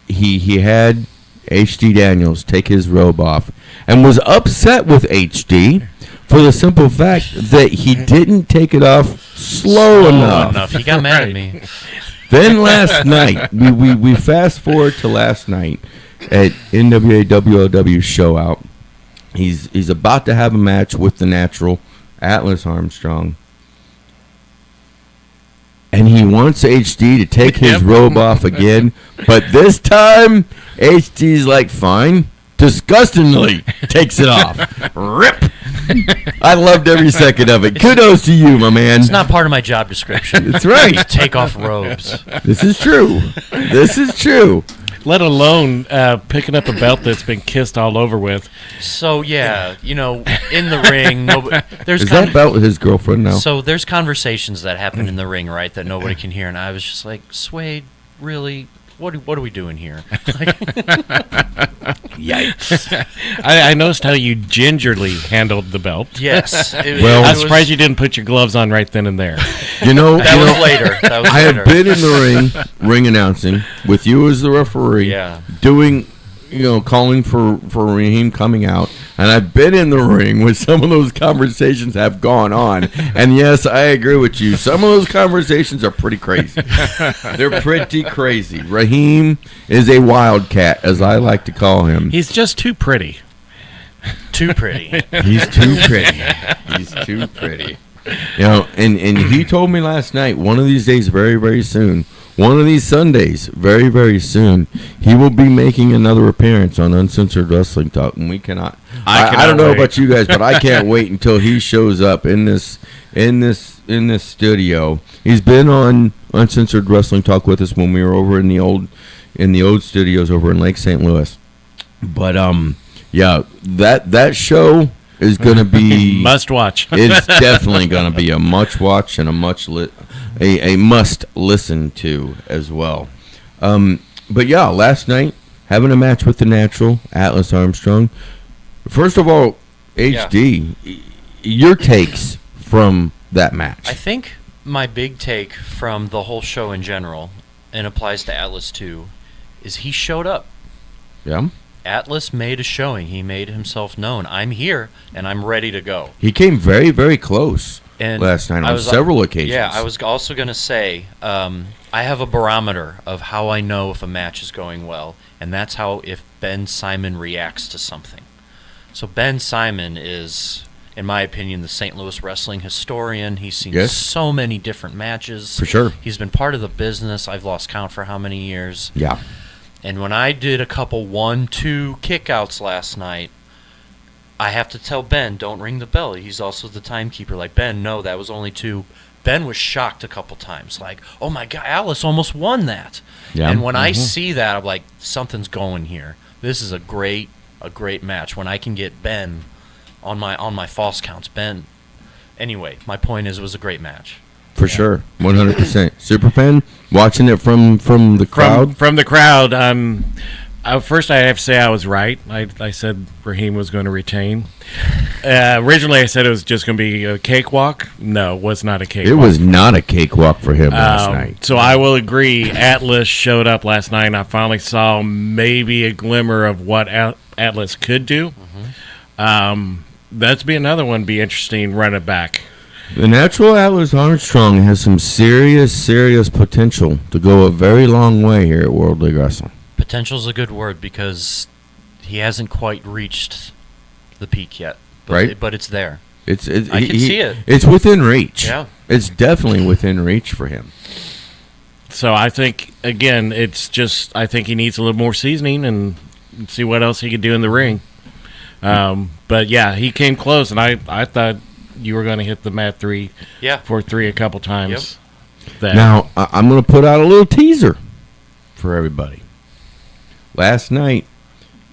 he had HD Daniels take his robe off and was upset with HD for the simple fact that he didn't take it off slow enough. He got mad at me. Then last night, we fast forward to last night at NWA WLW show out. He's about to have a match with the Natural, Atlas Armstrong. And he wants HD to take his robe off again. But this time, HD's like, fine. Disgustingly takes it off. Rip. I loved every second of it. Kudos to you, my man. It's not part of my job description. That's right. Take off robes. This is true. This is true. Let alone picking up a belt that's been kissed all over with. So yeah, in the ring, Is that belt with his girlfriend now? So there's conversations that happen in the ring, right, that nobody can hear, and I was just like, Suede, really? What are we doing here? Yikes! I noticed how you gingerly handled the belt. Yes. I'm surprised you didn't put your gloves on right then and there. That was later. I have been in the ring announcing with you as the referee. Yeah. Doing, calling for Raheem coming out, and I've been in the ring when some of those conversations have gone on. And yes, I agree with you. Some of those conversations are pretty crazy. They're pretty crazy. Raheem is a wildcat, as I like to call him. He's just too pretty. Too pretty. He's too pretty. He's too pretty. And he told me last night, one of these days, very, very soon, one of these Sundays, very, very soon, he will be making another appearance on Uncensored Wrestling Talk, and we cannot. I don't know about you guys, but I can't wait until he shows up in this studio. He's been on Uncensored Wrestling Talk with us when we were over in the old studios over in Lake St. Louis. But yeah, that show is going to be must watch. It's definitely going to be a much watch and a must listen to as well. But yeah, last night having a match with the Natural, Atlas Armstrong. First of all, HD, your takes from that match. I think my big take from the whole show in general, and applies to Atlas too, is he showed up. Yeah. Atlas made a showing. He made himself known. I'm here, and I'm ready to go. He came very, very close and last night on several occasions. Yeah, I was also going to say, I have a barometer of how I know if a match is going well, and that's how if Ben Simon reacts to something. So Ben Simon is, in my opinion, the St. Louis wrestling historian. He's seen so many different matches. For sure. He's been part of the business. I've lost count for how many years. Yeah. And when I did a couple 1-2 kickouts last night, I have to tell Ben, don't ring the bell. He's also the timekeeper. Like, Ben, no, that was only 2. Ben was shocked a couple times. Like, oh my God, Alice almost won that. Yeah. And when I see that, I'm like, something's going here. This is a great match. When I can get Ben on my false counts, Ben. Anyway, my point is, it was a great match. For sure, 100%. Superfan, watching it from the crowd. From the crowd. First, I have to say I was right. I said Raheem was going to retain. Originally, I said it was just going to be a cakewalk. No, it was not a cakewalk. It was not a cakewalk for him last night. So I will agree. Atlas showed up last night, and I finally saw maybe a glimmer of what Atlas could do. That'd be another one. Be interesting. Run it back. The Natural Atlas Armstrong has some serious potential to go a very long way here at World League Wrestling. Potential's a good word because he hasn't quite reached the peak yet. Right. But it's there. I can see it. It's within reach. Yeah. It's definitely within reach for him. So I think, again, I think he needs a little more seasoning and see what else he could do in the ring. But yeah, he came close, and I thought you were going to hit the mat 3 for 3 a couple times. Yep. Now, I'm going to put out a little teaser for everybody. Last night,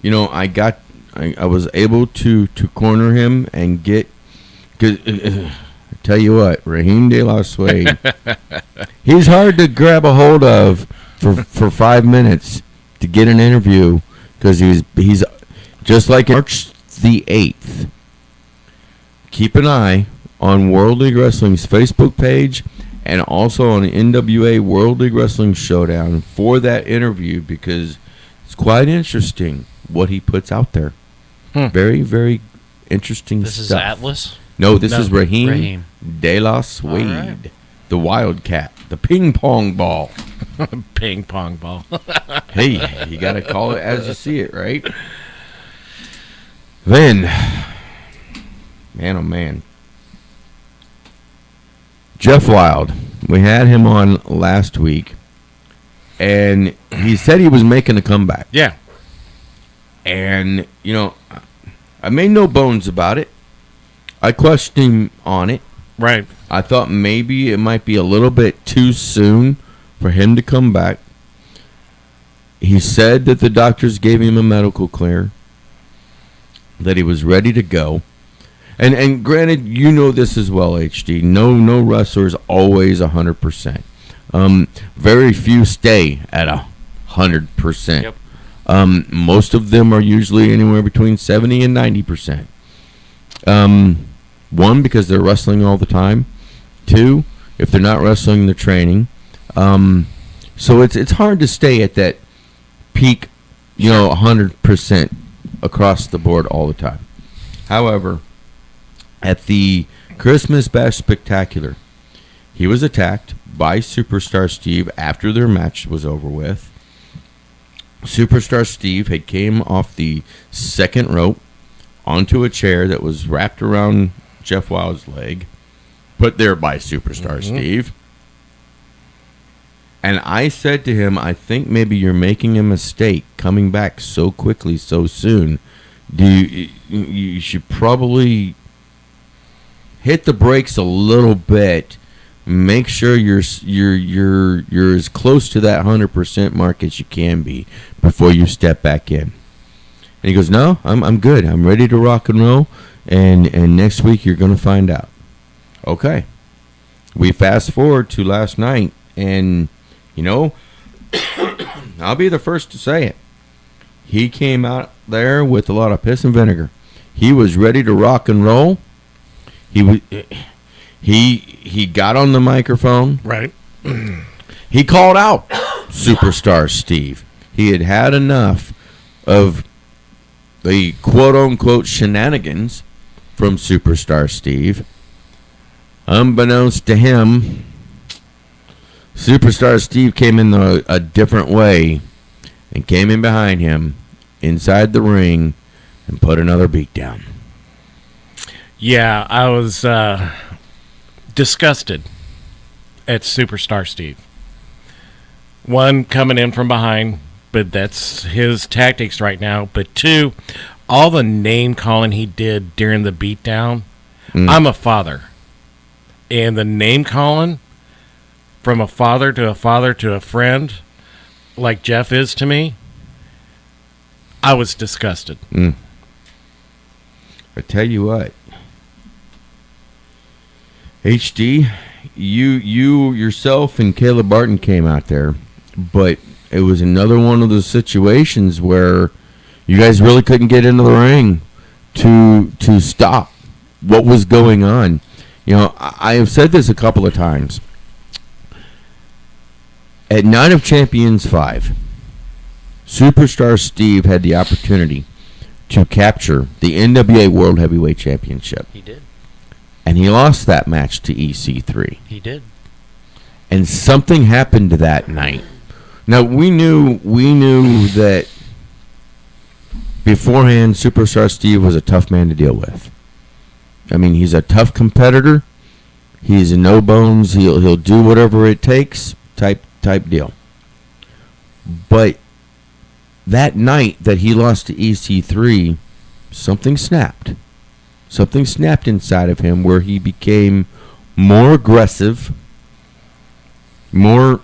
I was able to corner him and get, cause, I tell you what, Raheem De La Suede, he's hard to grab a hold of for 5 minutes to get an interview because he's just like March the 8th. Keep an eye on World League Wrestling's Facebook page and also on the NWA World League Wrestling Showdown for that interview because it's quite interesting what he puts out there. Very, very interesting this stuff. This is Atlas? No, this is Raheem De La Suede, the Wildcat, the ping pong ball. Ping pong ball. Hey, you got to call it as you see it, right? Then, man, oh man. Jeff Wild, we had him on last week, and he said he was making a comeback. Yeah. And, you know, I made no bones about it. I questioned him on it. Right. I thought maybe it might be a little bit too soon for him to come back. He said that the doctors gave him a medical clear, that he was ready to go. And granted, you know this as well, HD. No wrestler is always 100%. Very few stay at 100%. Yep. Most of them are usually anywhere between 70 and 90%. One, because they're wrestling all the time. Two, if they're not wrestling, they're training. So it's hard to stay at that peak, 100% across the board all the time. However, at the Christmas Bash Spectacular, he was attacked by Superstar Steve after their match was over with. Superstar Steve had came off the second rope onto a chair that was wrapped around Jeff Wild's leg, put there by Superstar Steve. And I said to him, I think maybe you're making a mistake coming back so quickly, so soon. You should probably hit the brakes a little bit. Make sure you're as close to that 100% mark as you can be before you step back in. And he goes, no, I'm good. I'm ready to rock and roll. And next week you're going to find out. Okay. We fast forward to last night, and I'll be the first to say it. He came out there with a lot of piss and vinegar. He was ready to rock and roll. He got on the microphone. Right. He called out Superstar Steve. He had enough of the quote-unquote shenanigans from Superstar Steve. Unbeknownst to him, Superstar Steve came in a different way and came in behind him inside the ring and put another beat down. Yeah, I was disgusted at Superstar Steve. One, coming in from behind, but that's his tactics right now. But two, all the name calling he did during the beatdown. I'm a father. And the name calling from a father to a friend, like Jeff is to me, I was disgusted. I tell you what, HD, you yourself and Caleb Barton came out there, but it was another one of those situations where you guys really couldn't get into the ring to stop what was going on. I have said this a couple of times. At Night of Champions 5, Superstar Steve had the opportunity to capture the NWA World Heavyweight Championship. He did. And he lost that match to EC3. He did. And something happened that night. Now, we knew that beforehand, Superstar Steve was a tough man to deal with. I mean, he's a tough competitor. He's a no-bones. He'll do whatever it takes type deal. But that night that he lost to EC3, something snapped. Something snapped inside of him where he became more aggressive, more,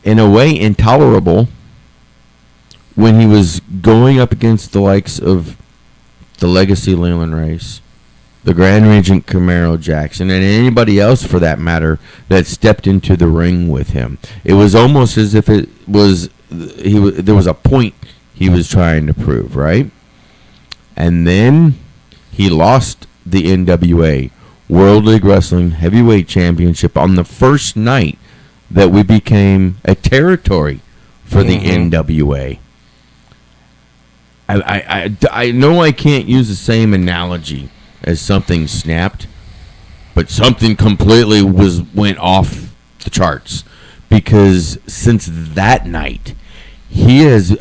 in a way, intolerable when he was going up against the likes of the Legacy Leland Race, the Grand Regent Camaro Jackson, and anybody else for that matter that stepped into the ring with him. It was almost as if there was a point he was trying to prove, right? And then he lost the NWA World League Wrestling Heavyweight Championship on the first night that we became a territory for the NWA. I know I can't use the same analogy as something snapped, but something completely went off the charts because since that night, he has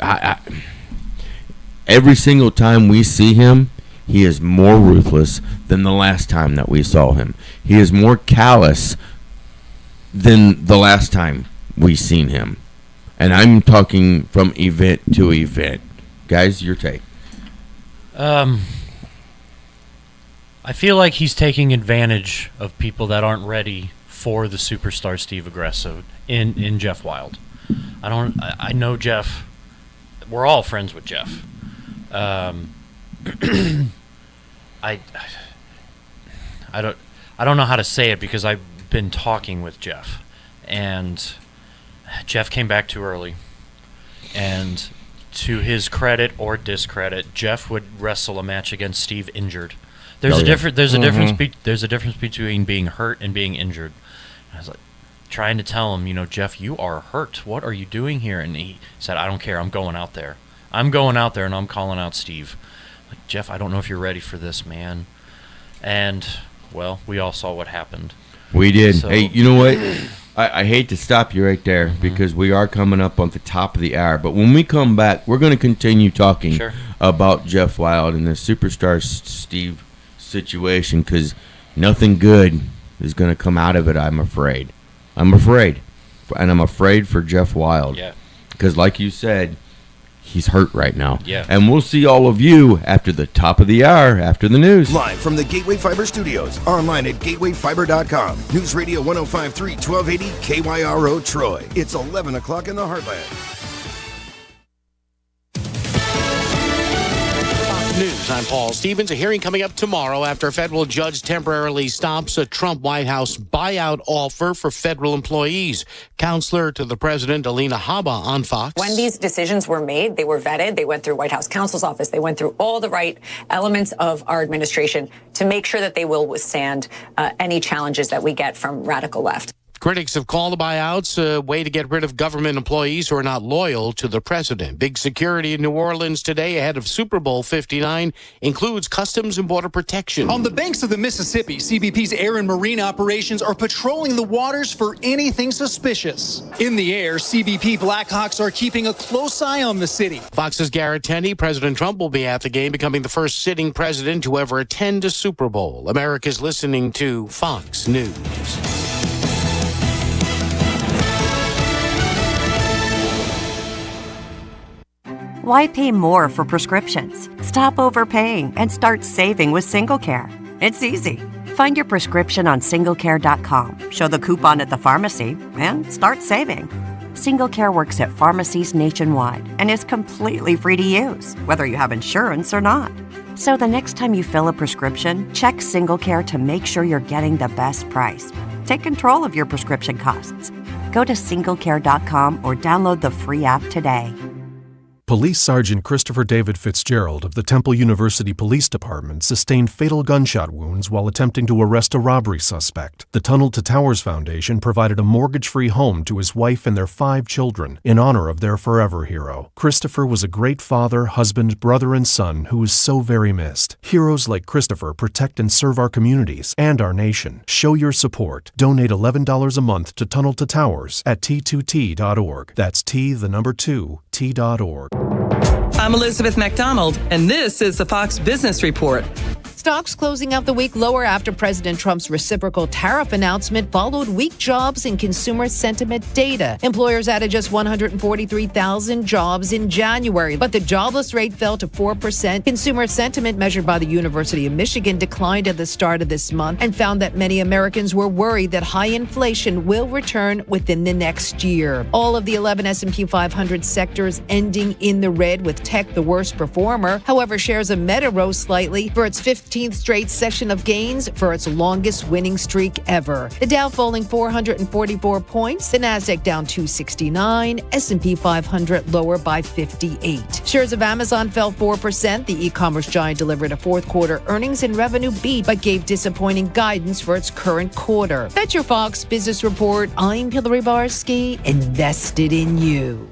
every single time we see him, he is more ruthless than the last time that we saw him. He is more callous than the last time we seen him. And I'm talking from event to event. Guys, your take. I feel like he's taking advantage of people that aren't ready for the superstar Steve Agresso in Jeff Wild. I know Jeff. We're all friends with Jeff. I don't know how to say it because I've been talking with Jeff, and Jeff came back too early. And to his credit or discredit, Jeff would wrestle a match against Steve injured. There's a difference between being hurt and being injured. I was like trying to tell him, Jeff, you are hurt. What are you doing here? And he said, I don't care. I'm going out there. I'm going out there and I'm calling out Steve. Like, Jeff, I don't know if you're ready for this, man. And, well, we all saw what happened. We did. So, hey, you know what? I hate to stop you right there because we are coming up on the top of the hour. But when we come back, we're going to continue talking about Jeff Wild and the superstar Steve situation because nothing good is going to come out of it, I'm afraid. And I'm afraid for Jeff Wild. Yeah. Because like you said, he's hurt right now. Yeah. And we'll see all of you after the top of the hour, after the news. Live from the Gateway Fiber Studios, online at gatewayfiber.com. News Radio 105.3, 1280 KYRO Troy. It's 11 o'clock in the Heartland. News. I'm Paul Stevens. A hearing coming up tomorrow after a federal judge temporarily stops a Trump White House buyout offer for federal employees. Counselor to the president, Alina Habba, on Fox. When these decisions were made, they were vetted. They went through White House counsel's office. They went through all the right elements of our administration to make sure that they will withstand any challenges that we get from radical left. Critics have called the buyouts a way to get rid of government employees who are not loyal to the president. Big security in New Orleans today ahead of Super Bowl 59 includes Customs and Border Protection. On the banks of the Mississippi, CBP's air and marine operations are patrolling the waters for anything suspicious. In the air, CBP Blackhawks are keeping a close eye on the city. Fox's Garrett Tenney. President Trump will be at the game, becoming the first sitting president to ever attend a Super Bowl. America's listening to Fox News. Why pay more for prescriptions? Stop overpaying and start saving with SingleCare. It's easy. Find your prescription on SingleCare.com, show the coupon at the pharmacy, and start saving. SingleCare works at pharmacies nationwide and is completely free to use, whether you have insurance or not. So the next time you fill a prescription, check SingleCare to make sure you're getting the best price. Take control of your prescription costs. Go to SingleCare.com or download the free app today. Police Sergeant Christopher David Fitzgerald of the Temple University Police Department sustained fatal gunshot wounds while attempting to arrest a robbery suspect. The Tunnel to Towers Foundation provided a mortgage-free home to his wife and their 5 children in honor of their forever hero. Christopher was a great father, husband, brother, and son who is so very missed. Heroes like Christopher protect and serve our communities and our nation. Show your support. Donate $11 a month to Tunnel to Towers at T2T.org. That's T2T.org. I'm Elizabeth McDonald, and this is the Fox Business Report. Stocks closing out the week lower after President Trump's reciprocal tariff announcement followed weak jobs and consumer sentiment data. Employers added just 143,000 jobs in January, but the jobless rate fell to 4%. Consumer sentiment measured by the University of Michigan declined at the start of this month and found that many Americans were worried that high inflation will return within the next year. All of the 11 S&P 500 sectors ending in the red, with tech the worst performer. However, shares of Meta rose slightly for its 15th straight session of gains for its longest winning streak ever. The Dow falling 444 points, the Nasdaq down 269, S&P 500 lower by 58. Shares of Amazon fell 4%. The e-commerce giant delivered a fourth quarter earnings and revenue beat, but gave disappointing guidance for its current quarter. That's your Fox Business Report. I'm Hillary Barsky, invested in you.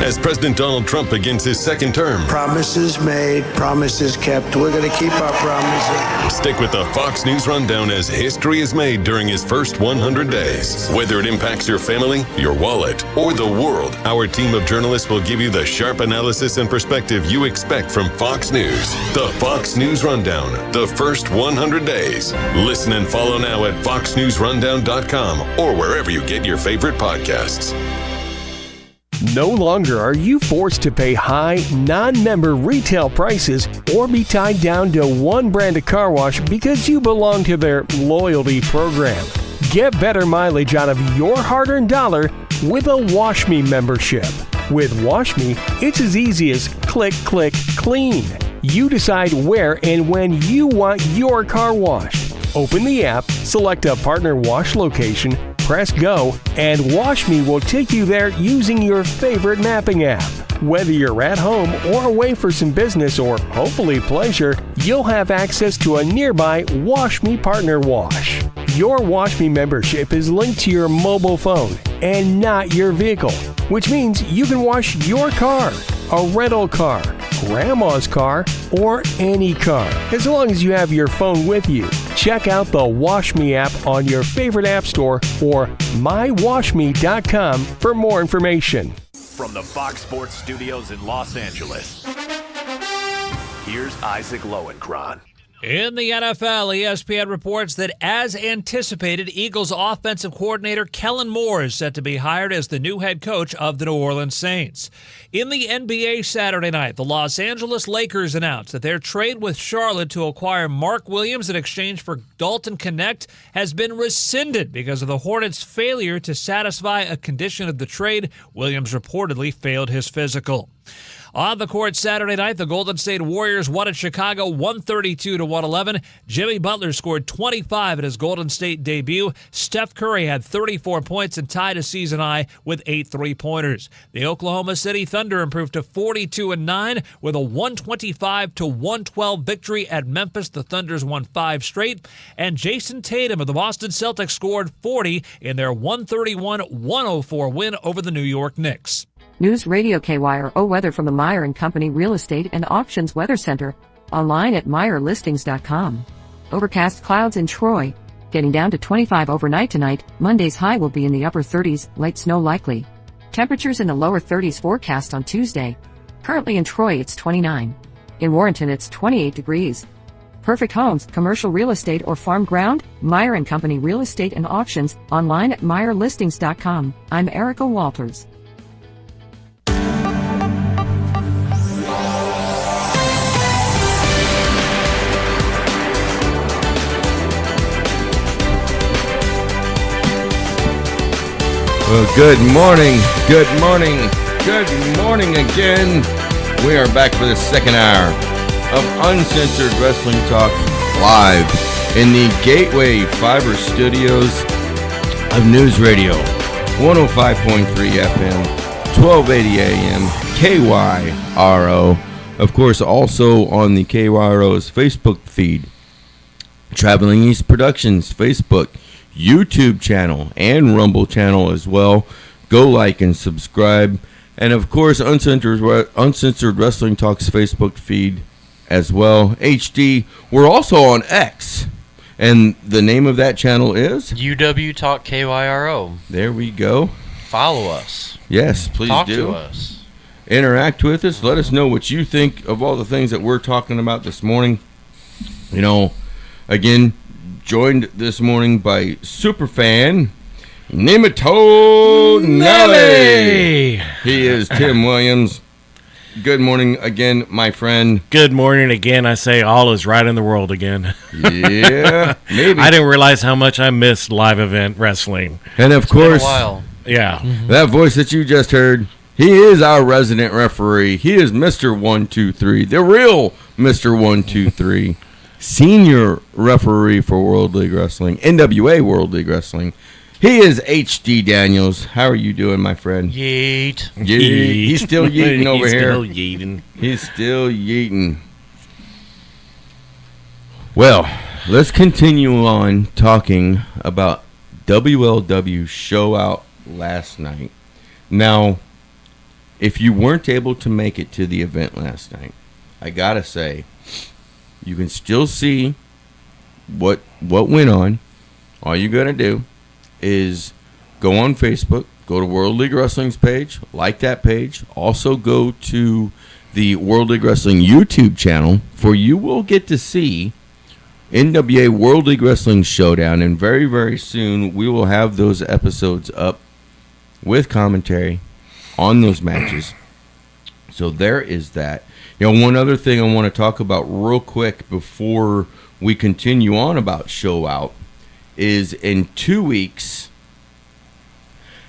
as President Donald Trump begins his second term. Promises made, promises kept. We're going to keep our promises. Stick with the Fox News Rundown as history is made during his first 100 days. Whether it impacts your family, your wallet, or the world, our team of journalists will give you the sharp analysis and perspective you expect from Fox News. The Fox News Rundown, the first 100 days. Listen and follow now at foxnewsrundown.com or wherever you get your favorite podcasts. No longer are you forced to pay high, non-member retail prices or be tied down to one brand of car wash because you belong to their loyalty program. Get better mileage out of your hard-earned dollar with a Wash Me membership. With Wash Me, it's as easy as click, click, clean. You decide where and when you want your car washed. Open the app, select a partner wash location, press go, and Wash Me will take you there using your favorite mapping app. Whether you're at home or away for some business or hopefully pleasure, you'll have access to a nearby Wash Me partner wash. Your Wash Me membership is linked to your mobile phone and not your vehicle, which means you can wash your car, a rental car, grandma's car, or any car, as long as you have your phone with you. Check out the Wash Me app on your favorite app store or mywashme.com for more information. From the Fox Sports Studios in Los Angeles, here's Isaac Lowenkron. In the NFL, ESPN reports that, as anticipated, Eagles offensive coordinator Kellen Moore is set to be hired as the new head coach of the New Orleans Saints. In the NBA Saturday night, the Los Angeles Lakers announced that their trade with Charlotte to acquire Mark Williams in exchange for Dalton Knecht has been rescinded because of the Hornets' failure to satisfy a condition of the trade. Williams reportedly failed his physical. On the court Saturday night, the Golden State Warriors won at Chicago 132-111. Jimmy Butler scored 25 at his Golden State debut. Steph Curry had 34 points and tied a season high with 8 3-pointers. The Oklahoma City Thunder improved to 42-9 with a 125-112 victory at Memphis. The Thunders won 5 straight. And Jason Tatum of the Boston Celtics scored 40 in their 131-104 win over the New York Knicks. News Radio KYRO weather from the Meyer & Company Real Estate and Auctions Weather Center. Online at MeyerListings.com. Overcast clouds in Troy. Getting down to 25 overnight tonight. Monday's high will be in the upper 30s, light snow likely. Temperatures in the lower 30s forecast on Tuesday. Currently in Troy it's 29. In Warrenton it's 28 degrees. Perfect homes, commercial real estate or farm ground? Meyer & Company Real Estate and Auctions. Online at MeyerListings.com. I'm Erica Walters. Well, good morning again. We are back for the second hour of Uncensored Wrestling Talk live in the Gateway Fiber Studios of News Radio, 105.3 FM, 1280 AM, KYRO. Of course, also on the KYRO's Facebook feed, Traveling East Productions Facebook, YouTube channel, and Rumble channel as well. Go like and subscribe. And of course, Uncensored Wrestling Talk's Facebook feed as well. HD. We're also on X. And the name of that channel is? UW Talk KYRO. There we go. Follow us. Yes, please Talk do. to us. Interact with us. Let us know what you think of all the things that we're talking about this morning. You know, again, joined this morning by superfan Nematode Nelly. He is Tim Williams. Good morning again, my friend. Good morning again. I say all is right in the world again. Yeah, maybe. I didn't realize how much I missed live event wrestling. And of course, been a while. Yeah, that voice that you just heard, he is our resident referee. He is Mr. 123, the real Mr. 123. Senior referee for World League Wrestling, NWA World League Wrestling. He is HD Daniels. How are you doing, my friend? Yeet. He's still yeeting over here. He's still yeeting. Well, let's continue on talking about WLW show out last night. Now, if you weren't able to make it to the event last night, I gotta say, you can still see what went on. All you gotta do is go on Facebook, go to World League Wrestling's page, like that page. Also go to the World League Wrestling YouTube channel, for you will get to see NWA World League Wrestling Showdown, and very, very soon we will have those episodes up with commentary on those matches. So there is that. One other thing I want to talk about real quick before we continue on about Show Out is in 2 weeks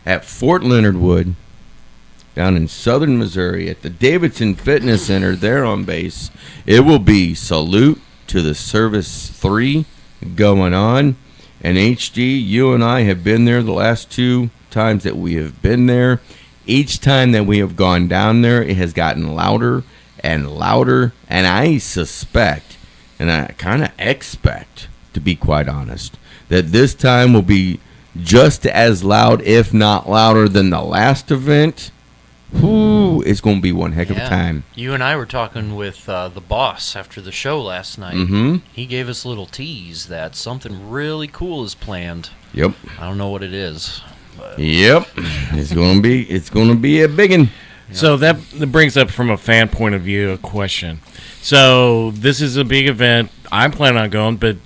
at Fort Leonard Wood down in southern Missouri at the Davidson Fitness Center there on base, it will be Salute to the Service 3 going on. And HD, you and I have been there the last 2 times that we have been there. Each time that we have gone down there, it has gotten louder and louder. And I suspect, and I kind of expect, to be quite honest, that this time will be just as loud, if not louder, than the last event. Ooh, it's going to be one heck of a time. You and I were talking with the boss after the show last night. Mm-hmm. He gave us a little tease that something really cool is planned. Yep. I don't know what it is. Yep. It's going to be a big one. So that brings up, from a fan point of view, a question. So this is a big event. I'm planning on going, but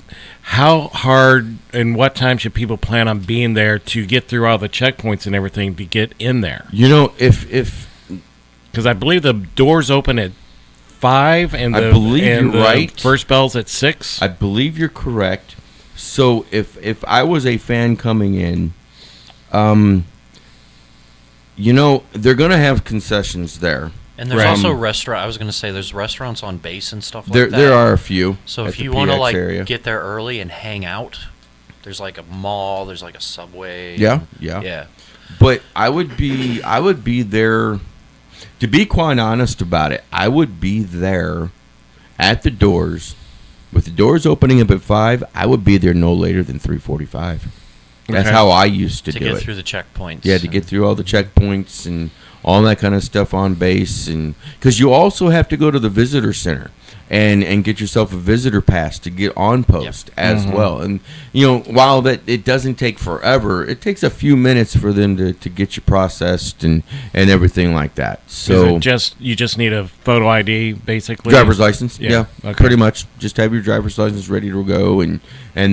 how hard and what time should people plan on being there to get through all the checkpoints and everything to get in there? If because I believe the doors open at 5 and I believe you're right. First bell's at 6. I believe you're correct. So if I was a fan coming in, they're going to have concessions there. And there's also restaurant. I was going to say there's restaurants on base and stuff like that. There are a few. So if you want to get there early and hang out, there's like a mall, there's like a Subway. Yeah. But I would be there. To be quite honest about it, I would be there at the doors. With the doors opening up at 5, I would be there no later than 3:45. That's how I used to do it. To get through the checkpoints. Yeah, to get through all the checkpoints and all that kind of stuff on base, and because you also have to go to the visitor center and get yourself a visitor pass to get on post as well. And while that it doesn't take forever, it takes a few minutes for them to get you processed and everything like that. So you just need a photo ID, basically. Driver's license. Yeah. Okay. Pretty much. Just have your driver's license ready to go, and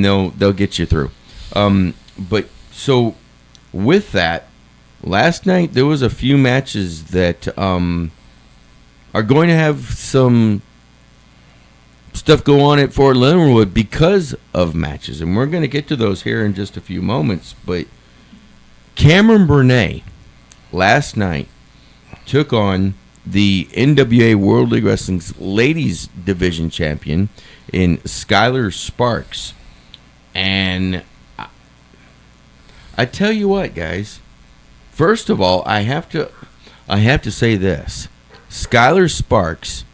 they'll get you through. But so with that, last night there was a few matches that are going to have some stuff go on at Fort Leonard Wood because of matches, and we're going to get to those here in just a few moments. But Cameron Burnett last night took on the NWA World League Wrestling's Ladies Division Champion in Skylar Sparks, and I tell you what, guys. First of all, I have to say this: Skylar Sparks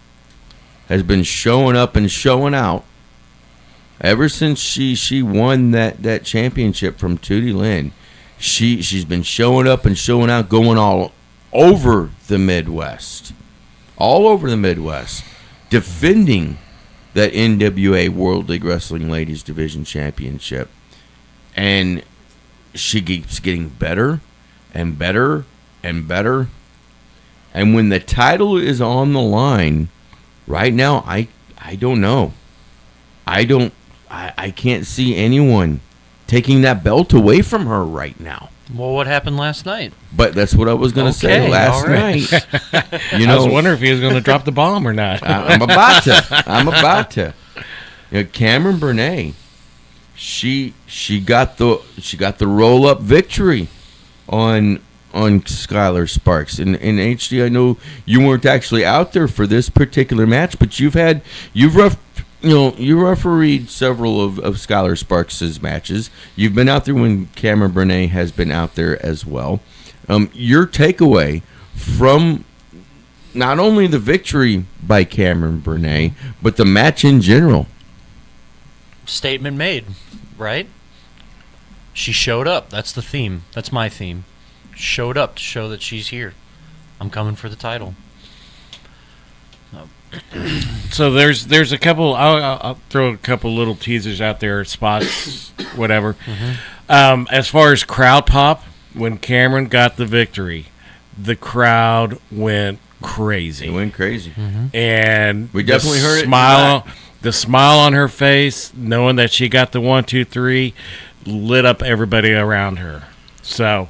has been showing up and showing out ever since she won that championship from Tootie Lynn. She's been showing up and showing out, going all over the Midwest, defending that NWA World League Wrestling Ladies Division Championship, and she keeps getting better and better and better. And when the title is on the line right now, I don't know. I can't see anyone taking that belt away from her right now. Well, what happened last night? But that's what I was going to say last night. I was wondering if he was going to drop the bomb or not. I'm about to. Cameron Burnett, she got the roll up victory on Skylar Sparks. And HD, I know you weren't actually out there for this particular match, but you refereed several of Skylar Sparks' matches. You've been out there when Cameron Burnett has been out there as well. Your takeaway from not only the victory by Cameron Burnett, but the match in general. Statement made, right? She showed up. That's the theme. That's my theme. Showed up to show that she's here. I'm coming for the title. So there's a couple. I'll throw a couple little teasers out there, spots, whatever. As far as crowd pop, when Cameron got the victory, the crowd went crazy. It went crazy, and we definitely heard it. The smile on her face, knowing that she got the 1, 2, 3, lit up everybody around her. So,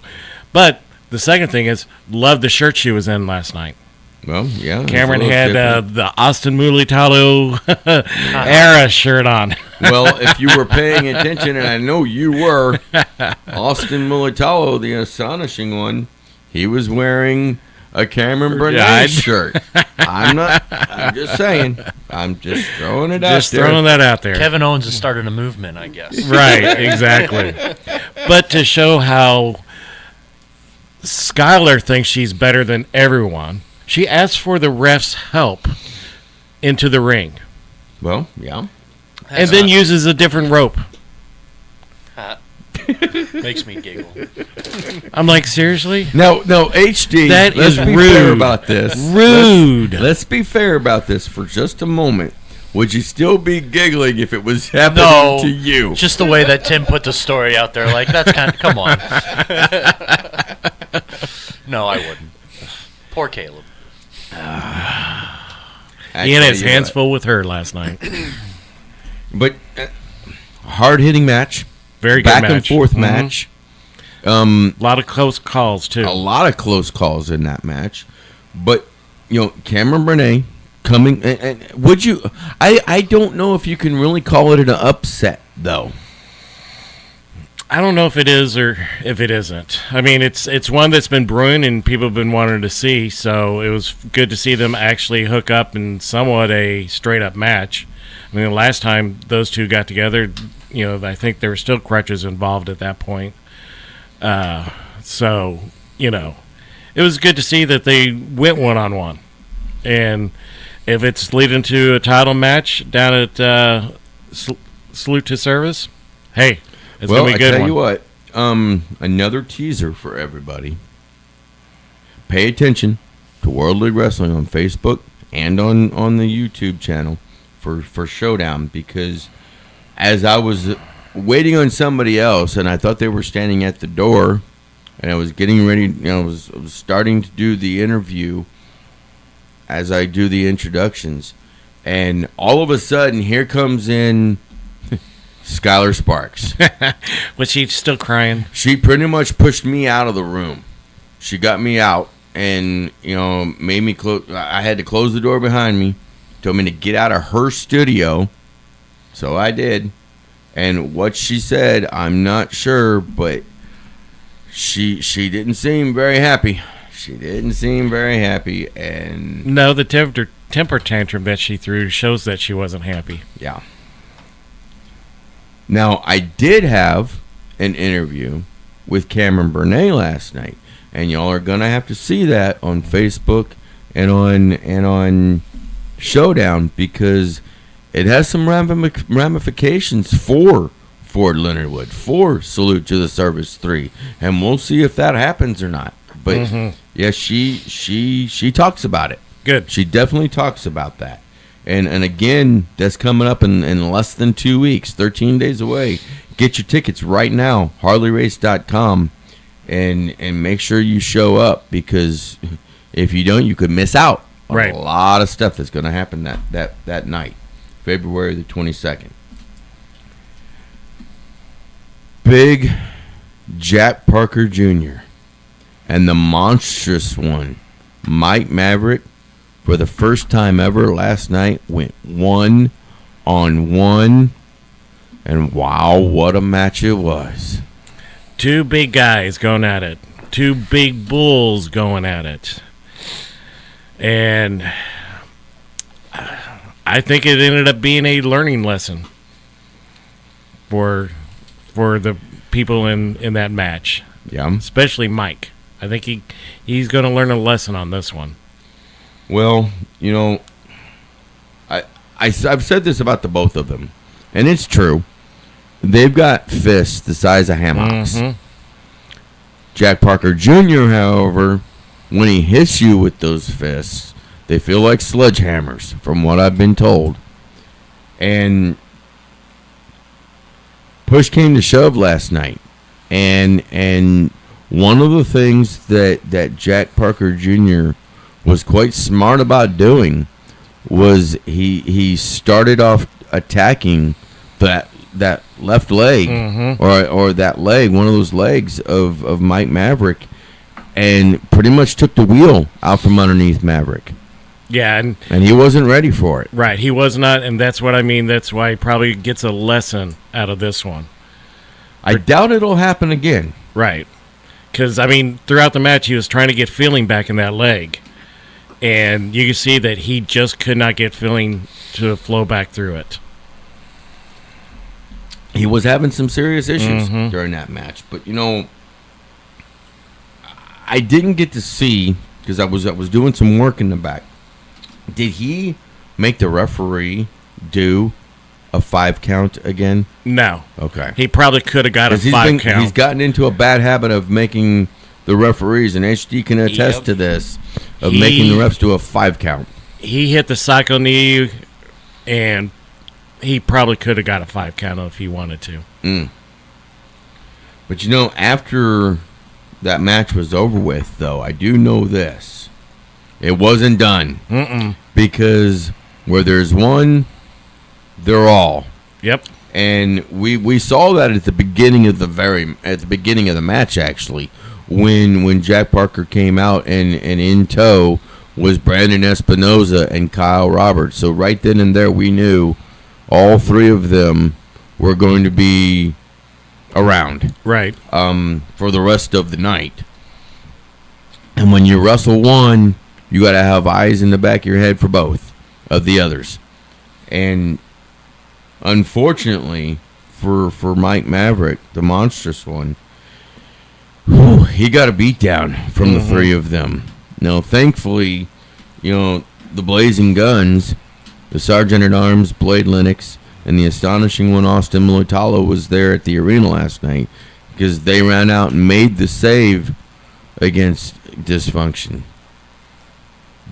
but the second thing is, love the shirt she was in last night. Well, yeah. Cameron had the Austin Mulitalo era shirt on. Well, if you were paying attention, and I know you were, Austin Mulitalo, the astonishing one, he was wearing a Cameron Burnett shirt. I'm just saying. I'm just throwing it out there. Just throwing that out there. Kevin Owens has started a movement, I guess. Right, exactly. But to show how Skylar thinks she's better than everyone, she asked for the ref's help into the ring. Well, yeah. And then uses a different rope. Makes me giggle. I'm like, seriously? No, HD. That is let's be rude. fair about this. Rude. Let's be fair about this for just a moment. Would you still be giggling if it was happening to you? Just the way that Tim put the story out there. Like, that's kind of, come on. No, I wouldn't. Poor Caleb. He had his hands full with her last night. But hard-hitting match. Very good back match. and forth match. A lot of close calls, too. A lot of close calls in that match. But, Cameron Burnett coming... And would you... I don't know if you can really call it an upset, though. I don't know if it is or if it isn't. I mean, it's one that's been brewing and people have been wanting to see, so it was good to see them actually hook up in somewhat a straight-up match. I mean, the last time those two got together, I think there were still crutches involved at that point. So, it was good to see that they went one-on-one. And if it's leading to a title match down at Salute to Service, hey, it's going to be a good one. Well, I tell you what, another teaser for everybody. Pay attention to World League Wrestling on Facebook and on the YouTube channel for Showdown, because as I was waiting on somebody else and I thought they were standing at the door and I was getting ready, I was starting to do the interview as I do the introductions, and all of a sudden here comes in Skylar Sparks. Was she still crying? She pretty much pushed me out of the room. She got me out and, made me close. I had to close the door behind me. Told me to get out of her studio. So I did. And what she said, I'm not sure, but she didn't seem very happy. She didn't seem very happy. And no, the temper tantrum that she threw shows that she wasn't happy. Yeah. Now, I did have an interview with Cameron Burnett last night, and y'all are gonna have to see that on Facebook and on Showdown, because it has some ramifications for Ford Leonard Wood, for Salute to the Service 3, and we'll see if that happens or not. But yeah, she talks about it. Good. She definitely talks about that. And again, that's coming up in less than 2 weeks, 13 days away. Get your tickets right now, HarleyRace.com, and make sure you show up, because if you don't, you could miss out on a lot of stuff that's going to happen that night, February the 22nd. Big Jack Parker Jr. and the monstrous one, Mike Maverick, for the first time ever last night, went 1-on-1, and wow, what a match it was. Two big guys going at it. Two big bulls going at it. And I think it ended up being a learning lesson for the people in that match. Yeah. Especially Mike. I think he's going to learn a lesson on this one. Well, I've said this about the both of them, and it's true. They've got fists the size of hammocks. Jack Parker Jr., however, when he hits you with those fists, they feel like sledgehammers, from what I've been told. And push came to shove last night. And one of the things that Jack Parker Jr. was quite smart about doing was he started off attacking that left leg, or that leg, one of those legs of Mike Maverick, and pretty much took the wheel out from underneath Maverick. Yeah, and he wasn't ready for it. Right, he was not, and that's what I mean. That's why he probably gets a lesson out of this one. I doubt it'll happen again. Right, because, I mean, throughout the match, he was trying to get feeling back in that leg, and you can see that he just could not get feeling to flow back through it. He was having some serious issues during that match, but, you know, I didn't get to see, because I was doing some work in the back. Did he make the referee do a 5 count again? No. Okay. He probably could have got a 5 count. He's gotten into a bad habit of making the referees, and HD can attest to this, of making the refs do a 5 count. He hit the psycho knee, and he probably could have got a 5 count if he wanted to. But, you know, after that match was over with, though, I do know this. It wasn't done. Because where there's one, they're all. Yep. And we saw that at the beginning of the match, actually, when Jack Parker came out, and in tow was Brandon Espinoza and Kyle Roberts. So right then and there, we knew all three of them were going to be around, right? For the rest of the night. And when you wrestle one, you got to have eyes in the back of your head for both of the others. And unfortunately for Mike Maverick, the monstrous one, he got a beat down from the three of them. Now, thankfully, you know, the Blazing Guns, the Sergeant at Arms, Blade Lennox, and the astonishing one, Austin Militalo, was there at the arena last night, because they ran out and made the save against Dysfunction.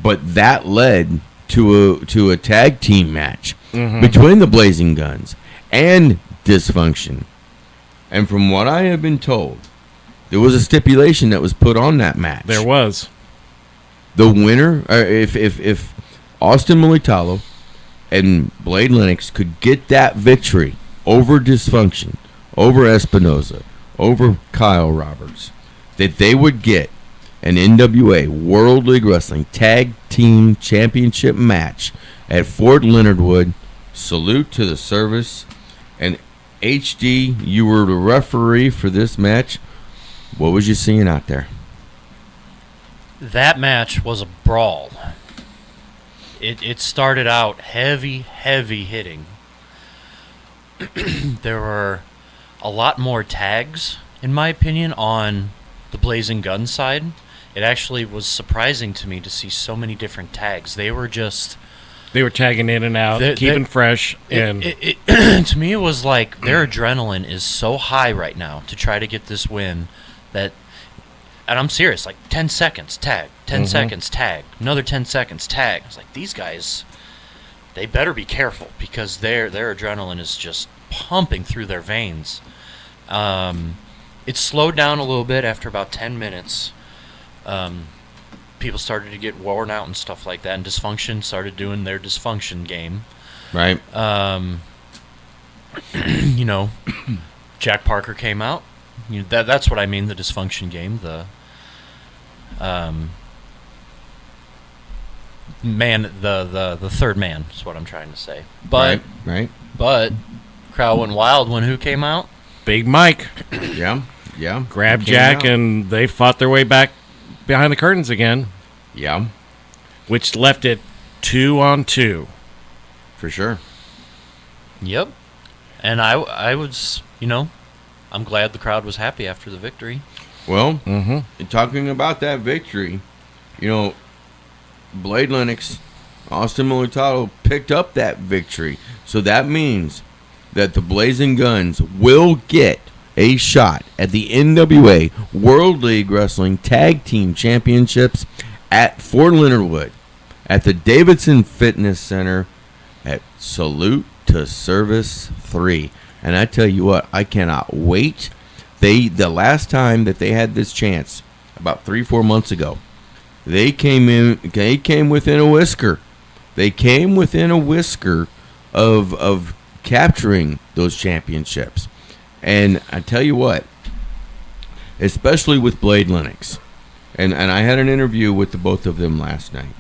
But that led to a tag team match between the Blazing Guns and Dysfunction. And from what I have been told, there was a stipulation that was put on that match. There was. The winner, if Austin Militalo and Blade Lennox could get that victory over Dysfunction, over Espinoza, over Kyle Roberts, that they would get an NWA World League Wrestling Tag Team Championship match at Fort Leonard Wood. Salute to the service. And HD, you were the referee for this match. What was you seeing out there? That match was a brawl. It started out heavy hitting. There were a lot more tags, in my opinion, on the Blazing Gun side. It actually was surprising to me to see so many different tags. They were tagging in and out, keeping fresh. And to me, it was like their adrenaline is so high right now to try to get this win that, and I'm serious, like 10 seconds, tag, 10 seconds, tag, another 10 seconds, tag. It's like, these guys, they better be careful, because their adrenaline is just pumping through their veins. It slowed down a little bit after about 10 minutes. People started to get worn out and stuff like that, and Dysfunction started doing their Dysfunction game. Right. You know, Jack Parker came out. You know, that's what I mean, the Dysfunction game. The the third man is what I'm trying to say. But right. But crowd went wild when who came out? Big Mike. Yeah. Grabbed Jack, and they fought their way back behind the curtains again. Yeah. Which left it 2-on-2. For sure. Yep. And I was, you know, I'm glad the crowd was happy after the victory. Well, talking about that victory, you know, Blade Lennox, Austin Militalo picked up that victory. So that means that the Blazing Guns will get a shot at the NWA World League Wrestling Tag Team Championships at Fort Leonard Wood at the Davidson Fitness Center at Salute to Service 3. And I tell you what, I cannot wait. The last time that they had this chance, about 3-4 months ago, they came within a whisker. They came within a whisker of capturing those championships. And I tell you what, especially with Blade Lennox, and I had an interview with the both of them last night,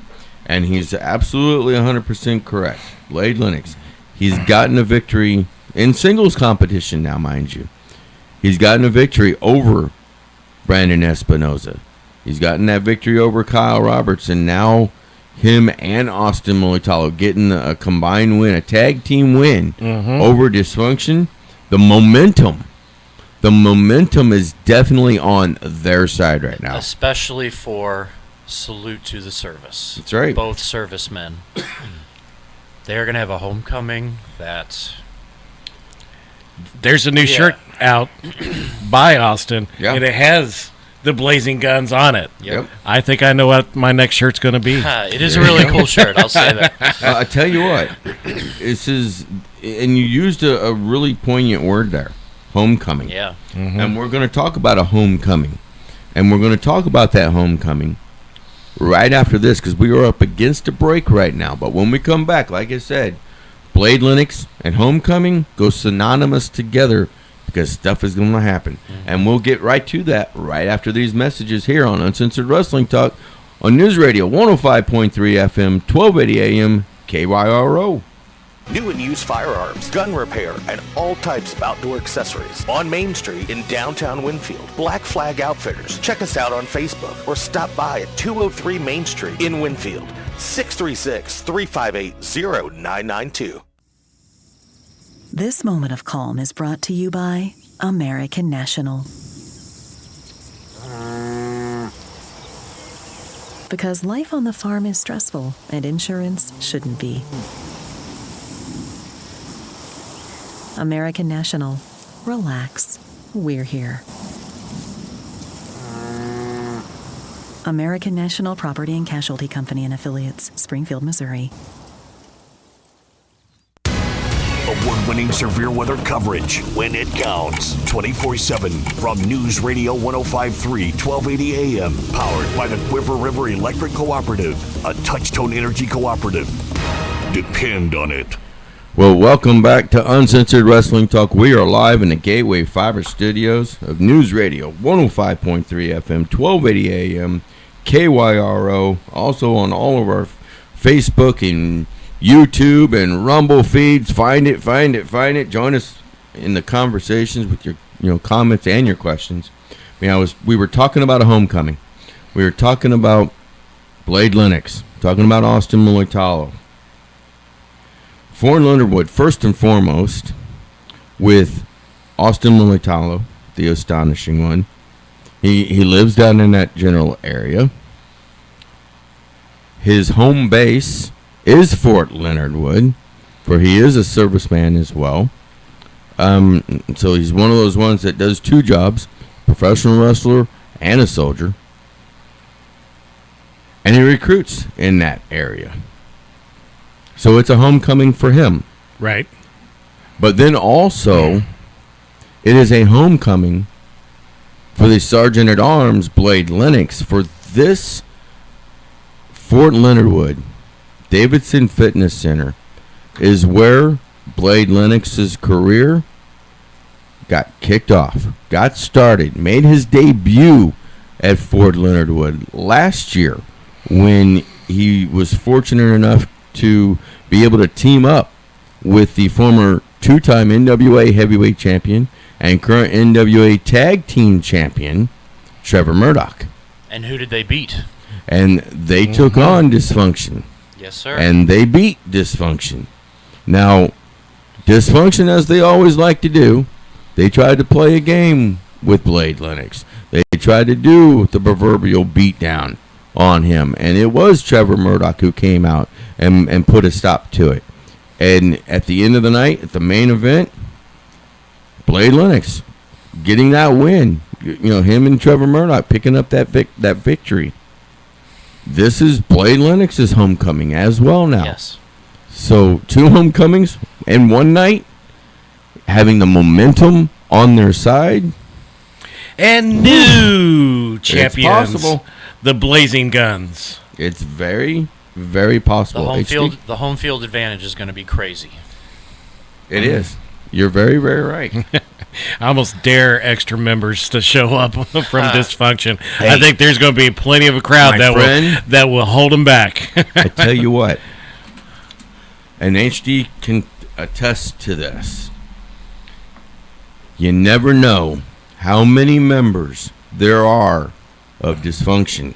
and he's absolutely 100% correct. Blade Lennox, he's gotten a victory in singles competition now, mind you. He's gotten a victory over Brandon Espinoza. He's gotten that victory over Kyle Roberts, and now him and Austin Molitalo getting a combined win, a tag team win over Dysfunction. The momentum is definitely on their side right now. Especially for Salute to the Service. That's right. Both servicemen. They're going to have a homecoming that... There's a new shirt out by Austin, and it has the Blazing Guns on it. Yep. I think I know what my next shirt's going to be. It is a really cool shirt, I'll say that. I tell you what, this is, and you used a really poignant word there, homecoming. Yeah. And we're going to talk about a homecoming. And we're going to talk about that homecoming right after this, because we are up against a break right now. But when we come back, like I said, Blade Lennox and homecoming go synonymous together, because stuff is going to happen. And we'll get right to that right after these messages here on Uncensored Wrestling Talk on News Radio 105.3 FM, 1280 AM, KYRO. New and used firearms, gun repair, and all types of outdoor accessories on Main Street in downtown Winfield. Black Flag Outfitters. Check us out on Facebook or stop by at 203 Main Street in Winfield. 636-358-0992. This moment of calm is brought to you by American National. Because life on the farm is stressful and insurance shouldn't be. American National. Relax. We're here. American National Property and Casualty Company and Affiliates, Springfield, Missouri. Award-winning severe weather coverage when it counts. 24/7 from News Radio 105.3, 1280 AM. Powered by the Quiver River Electric Cooperative, a Touchtone Energy cooperative. Depend on it. Well, welcome back to Uncensored Wrestling Talk. We are live in the Gateway Fiber Studios of News Radio 105.3 FM, 1280 AM, KYRO. Also on all of our Facebook and YouTube and Rumble feeds. Find it. Join us in the conversations with your comments and your questions. We were talking about a homecoming. We were talking about Blade Lennox, talking about Austin Molitalo. Fort Leonard Wood, first and foremost, with Austin Molitalo, the astonishing one. He lives down in that general area. His home base is Fort Leonard Wood, for he is a serviceman as well. So he's one of those ones that does two jobs, professional wrestler and a soldier. And he recruits in that area. So it's a homecoming for him. Right. But then also, it is a homecoming for the Sergeant at Arms, Blade Lennox, for this Fort Leonard Wood Davidson Fitness Center is where Blade Lennox's career got kicked off, got started, made his debut at Fort Leonard Wood last year when he was fortunate enough to be able to team up with the former two-time NWA heavyweight champion and current NWA tag team champion, Trevor Murdoch. And who did they beat? And they took on Dysfunction. Yes, sir. And they beat Dysfunction. Now, Dysfunction, as they always like to do, they tried to play a game with Blade Lennox. They tried to do the proverbial beatdown on him. And it was Trevor Murdoch who came out and put a stop to it. And at the end of the night, at the main event, Blade Lennox getting that win. You know, him and Trevor Murdoch picking up that victory. This is Blade Lennox's homecoming as well now. Yes. So 2 homecomings in one night, having the momentum on their side. And new champions, possible. The Blazing Guns. It's very, very possible. The home field advantage is going to be crazy. It is. You're very, very right. I almost dare extra members to show up from Dysfunction. Hey, I think there's going to be plenty of a crowd that will hold them back. I tell you what, and HD can attest to this. You never know how many members there are of Dysfunction.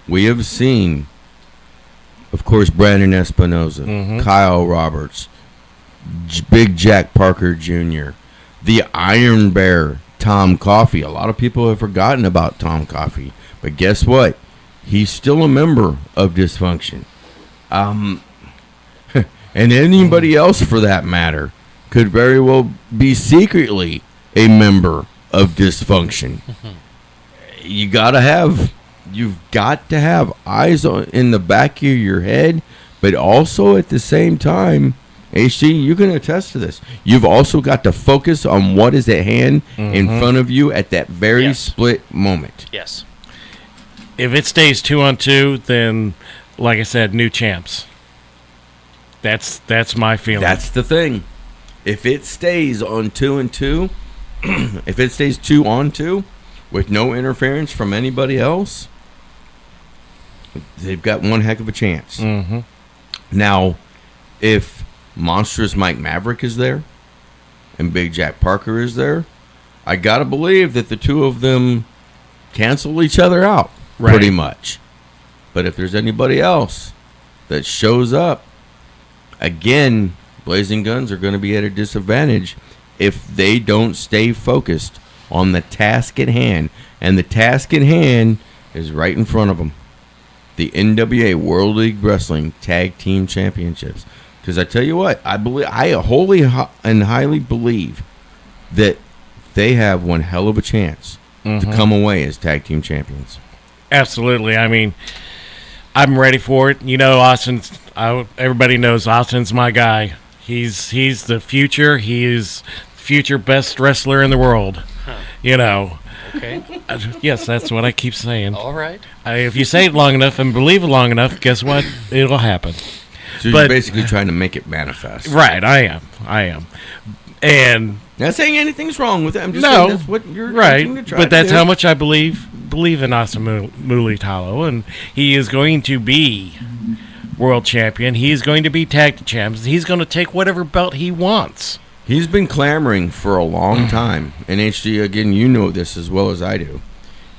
We have seen, of course, Brandon Espinoza, Kyle Roberts, Big Jack Parker Jr., the Iron Bear, Tom Coffey. A lot of people have forgotten about Tom Coffey, but guess what? He's still a member of Dysfunction. And anybody else, for that matter, could very well be secretly a member of Dysfunction. You've got to have eyes in the back of your head, but also at the same time, HG, you can attest to this. You've also got to focus on what is at hand in front of you at that very split moment. Yes. If it stays 2-on-2, then, like I said, new champs. That's my feeling. That's the thing. If it stays on 2-2, if it stays 2-on-2 with no interference from anybody else, they've got one heck of a chance. Now, if Monstrous Mike Maverick is there and Big Jack Parker is there, I gotta believe that the two of them cancel each other out pretty much. But if there's anybody else that shows up, again, Blazing Guns are going to be at a disadvantage if they don't stay focused on the task at hand. And the task at hand is right in front of them. The NWA World League Wrestling Tag Team Championships. Because I tell you what, I wholly and highly believe that they have one hell of a chance to come away as tag team champions. Absolutely. I mean, I'm ready for it. You know, everybody knows Austin's my guy. He's the future. He is future best wrestler in the world. You know. Okay. Yes, that's what I keep saying. All right. If you say it long enough and believe it long enough, guess what? It'll happen. So you're basically trying to make it manifest. Right, I am. And not saying anything's wrong with it. I'm just no, saying that's what you're right. To try but to that's do. how much I believe in Austin Mulitalo, and he is going to be world champion. He's going to be tag champs. He's going to take whatever belt he wants. He's been clamoring for a long time, and HD, again, you know this as well as I do.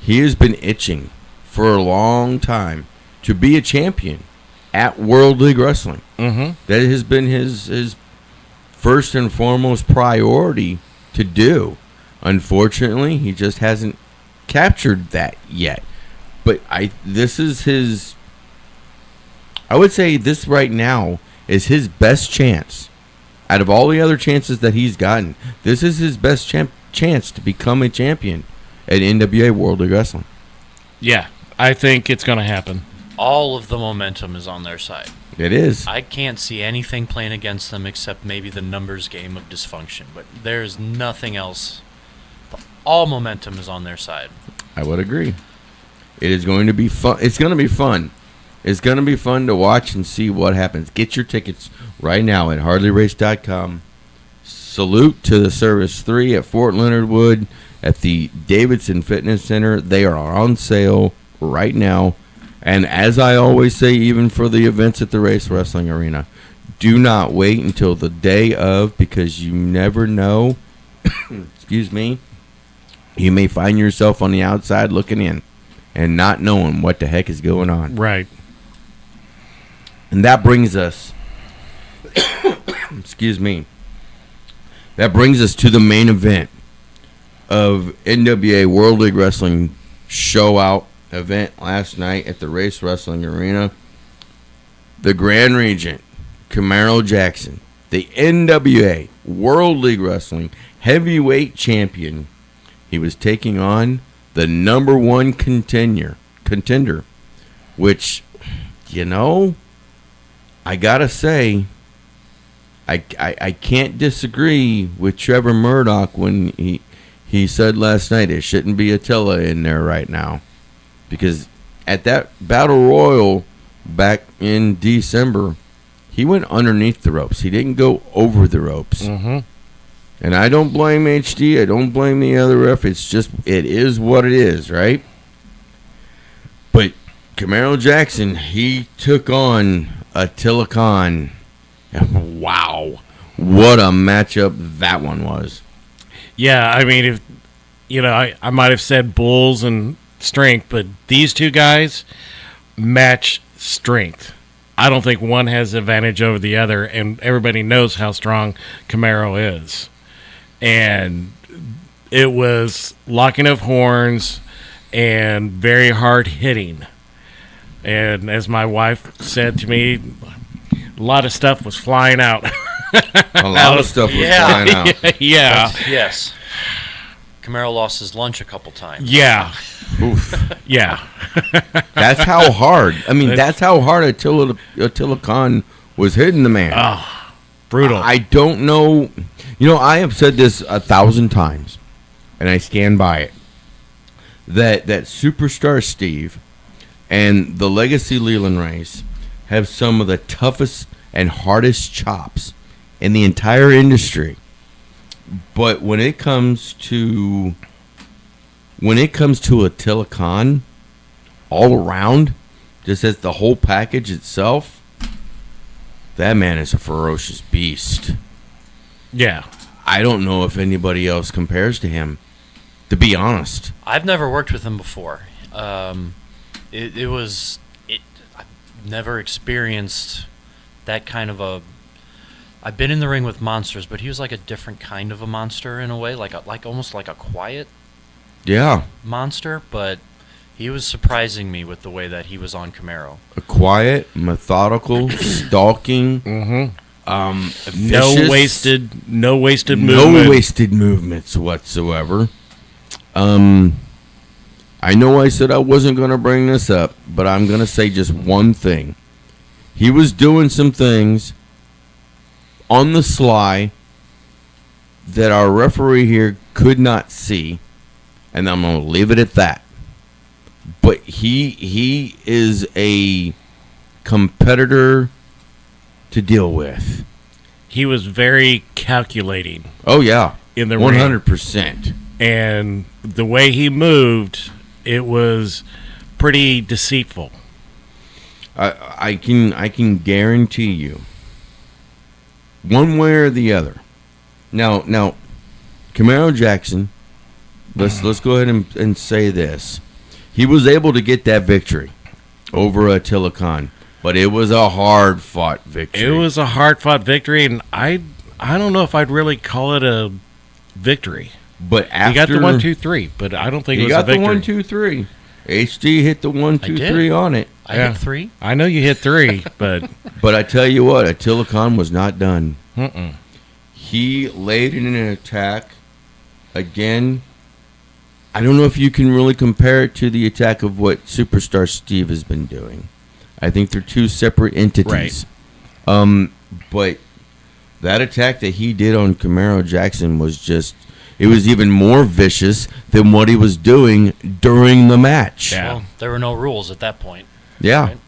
He has been itching for a long time to be a champion at World League Wrestling. That has been his first and foremost priority to do. Unfortunately, he just hasn't captured that yet. But this is his. I would say this right now is his best chance. Out of all the other chances that he's gotten, this is his best chance to become a champion at NWA World League Wrestling. Yeah, I think it's going to happen. All of the momentum is on their side. It is. I can't see anything playing against them except maybe the numbers game of Dysfunction, but there's nothing else. All momentum is on their side. I would agree. It is going to be fun. It's going to be fun. It's going to be fun to watch and see what happens. Get your tickets right now at HardlyRace.com. Salute to the Service 3 at Fort Leonard Wood at the Davidson Fitness Center. They are on sale right now. And as I always say, even for the events at the Race Wrestling Arena, do not wait until the day of, because you never know. Excuse me. You may find yourself on the outside looking in and not knowing what the heck is going on. Right. And that brings us, excuse me, that brings us to the main event of NWA World League Wrestling show out event last night at the Race Wrestling Arena. The Grand Regent, Camaro Jackson, the NWA World League Wrestling heavyweight champion, He was taking on the number one contender, which, I gotta say, I can't disagree with Trevor Murdoch when he said last night it shouldn't be Attila in there right now, because at that Battle Royal back in December, he went underneath the ropes. He didn't go over the ropes. Mm-hmm. And I don't blame HD. I don't blame the other ref. It is what it is, right? But Camaro Jackson, he took on Attila Khan. Wow. What a matchup that one was. Yeah, I mean, if I might have said bulls and strength, but these two guys match strength. I don't think one has advantage over the other, and everybody knows how strong Camaro is. And it was locking of horns and very hard hitting. And as my wife said to me, a lot of stuff was flying out. A lot of stuff was flying out. Yeah. Yes. Camaro lost his lunch a couple times. Yeah. Oof. Yeah. That's how hard. I mean, that's how hard Attila Khan was hitting the man. Oh, brutal. I don't know. I have said this 1,000 times, and I stand by it. That Superstar Steve and the Legacy Leland race have some of the toughest and hardest chops in the entire industry. But when it comes to Attila Khan, all around, just as the whole package itself, that man is a ferocious beast. Yeah. I don't know if anybody else compares to him, to be honest. I've never worked with him before. I've never experienced that kind of a. I've been in the ring with monsters, but he was like a different kind of a monster in a way, almost like a quiet monster. But he was surprising me with the way that he was on Camaro. A quiet, methodical, stalking. Mm-hmm. Vicious, no wasted movements whatsoever. I know I said I wasn't going to bring this up, but I'm going to say just one thing. He was doing some things on the sly that our referee here could not see, and I'm going to leave it at that. But he is a competitor to deal with. He was very calculating. Oh yeah, in the 100%. And the way he moved, it was pretty deceitful. I can guarantee you, one way or the other. Now, Camaro Jackson. Let's go ahead and say this. He was able to get that victory over Attila Khan. But it was a hard-fought victory. It was a hard-fought victory, and I don't know if I'd really call it a victory. But after he got the 1, 2, 3, but I don't think it was a victory. He got the 1, 2, 3. HD hit the 1, 2, 3 on it. I hit 3. I know you hit 3, but but I tell you what, Attila Khan was not done. Mm-mm. He laid in an attack again. I don't know if you can really compare it to the attack of what Superstar Steve has been doing. I think they're two separate entities. Right. But that attack that he did on Camaro Jackson was just, it was even more vicious than what he was doing during the match. Yeah. Well, there were no rules at that point. Yeah, right?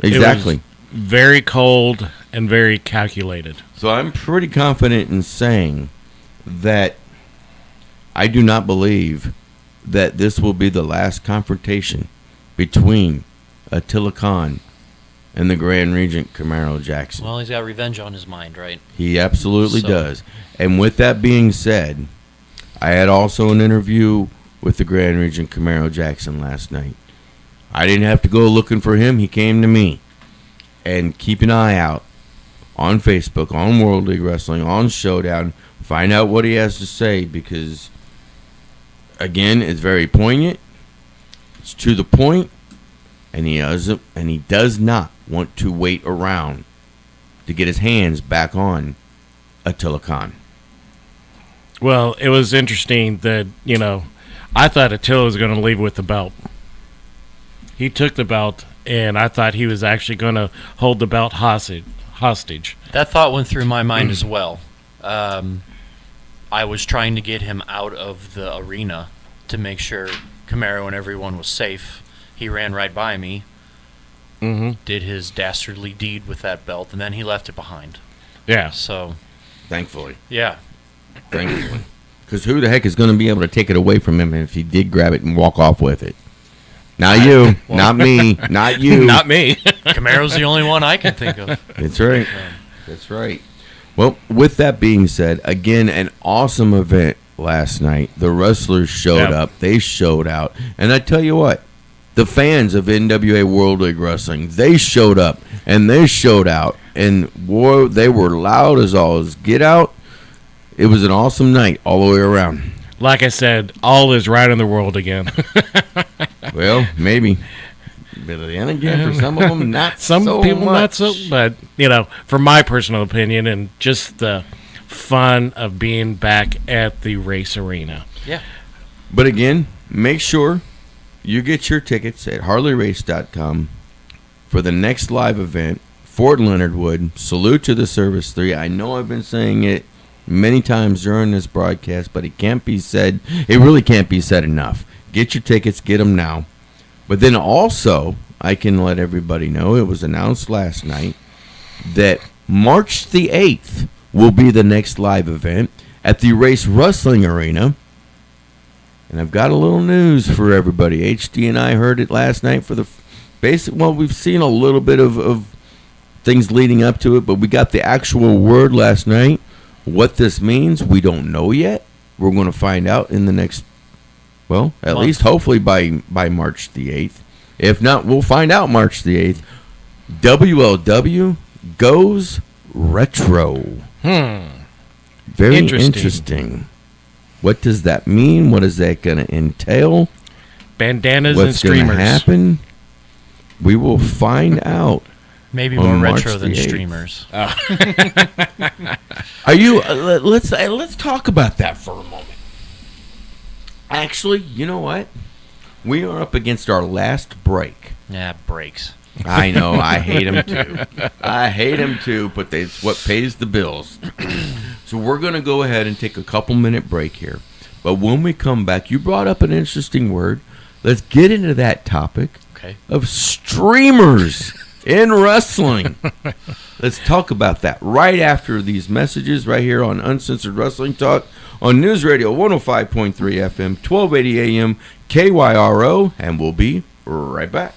Exactly. It was very cold and very calculated. So I'm pretty confident in saying that I do not believe that this will be the last confrontation between Attila Khan and the Grand Regent Camaro Jackson. Well, he's got revenge on his mind, right? He absolutely does. And with that being said, I had also an interview with the Grand Regent Camaro Jackson last night. I didn't have to go looking for him. He came to me. And keep an eye out on Facebook, on World League Wrestling, on Showdown. Find out what he has to say, because, again, it's very poignant. It's to the point. And he does not want to wait around to get his hands back on Attila Khan. Well, it was interesting that, I thought Attila was going to leave with the belt. He took the belt, and I thought he was actually going to hold the belt hostage. That thought went through my mind as well. I was trying to get him out of the arena to make sure Camaro and everyone was safe. He ran right by me, did his dastardly deed with that belt, and then he left it behind. Yeah. So, thankfully. Yeah. Thankfully. Because who the heck is going to be able to take it away from him if he did grab it and walk off with it? Not you. Not me. Not you. Not me. Camaro's the only one I can think of. That's right. That's right. Well, with that being said, again, an awesome event last night. The wrestlers showed up. They showed out. And I tell you what, the fans of NWA World League Wrestling, they showed up and they showed out. And boy, they were loud as all get out. It was an awesome night all the way around. Like I said, all is right in the world again. Well, maybe. But then again, for some of them, not some so people much. not so. But for my personal opinion, and just the fun of being back at the race arena. Yeah. But again, make sure you get your tickets at HarleyRace.com for the next live event, Fort Leonard Wood. Salute to the Service 3. I know I've been saying it many times during this broadcast, but it can't be said. It really can't be said enough. Get your tickets, get them now. But then also, I can let everybody know, it was announced last night that March the 8th will be the next live event at the Race Wrestling Arena. And I've got a little news for everybody. HD and I heard it last night for the basic. Well, we've seen a little bit of things leading up to it, but we got the actual word last night. What this means, we don't know yet. We're going to find out in the next, well, at least hopefully by March the 8th. If not, we'll find out March the 8th. WLW goes retro. Very interesting. What does that mean? What is that going to entail? Bandanas What's and streamers. What's going to happen? We will find out. Maybe more retro than streamers. Are you? Let's talk about that for a moment. Actually, you know what? We are up against our last break. Yeah, breaks. I know. I hate them too. I hate them too, but it's what pays the bills. So we're going to go ahead and take a couple-minute break here. But when we come back, you brought up an interesting word. Let's get into that topic of streamers in wrestling. Let's talk about that right after these messages right here on Uncensored Wrestling Talk on News Radio 105.3 FM, 1280 AM, KYRO, and we'll be right back.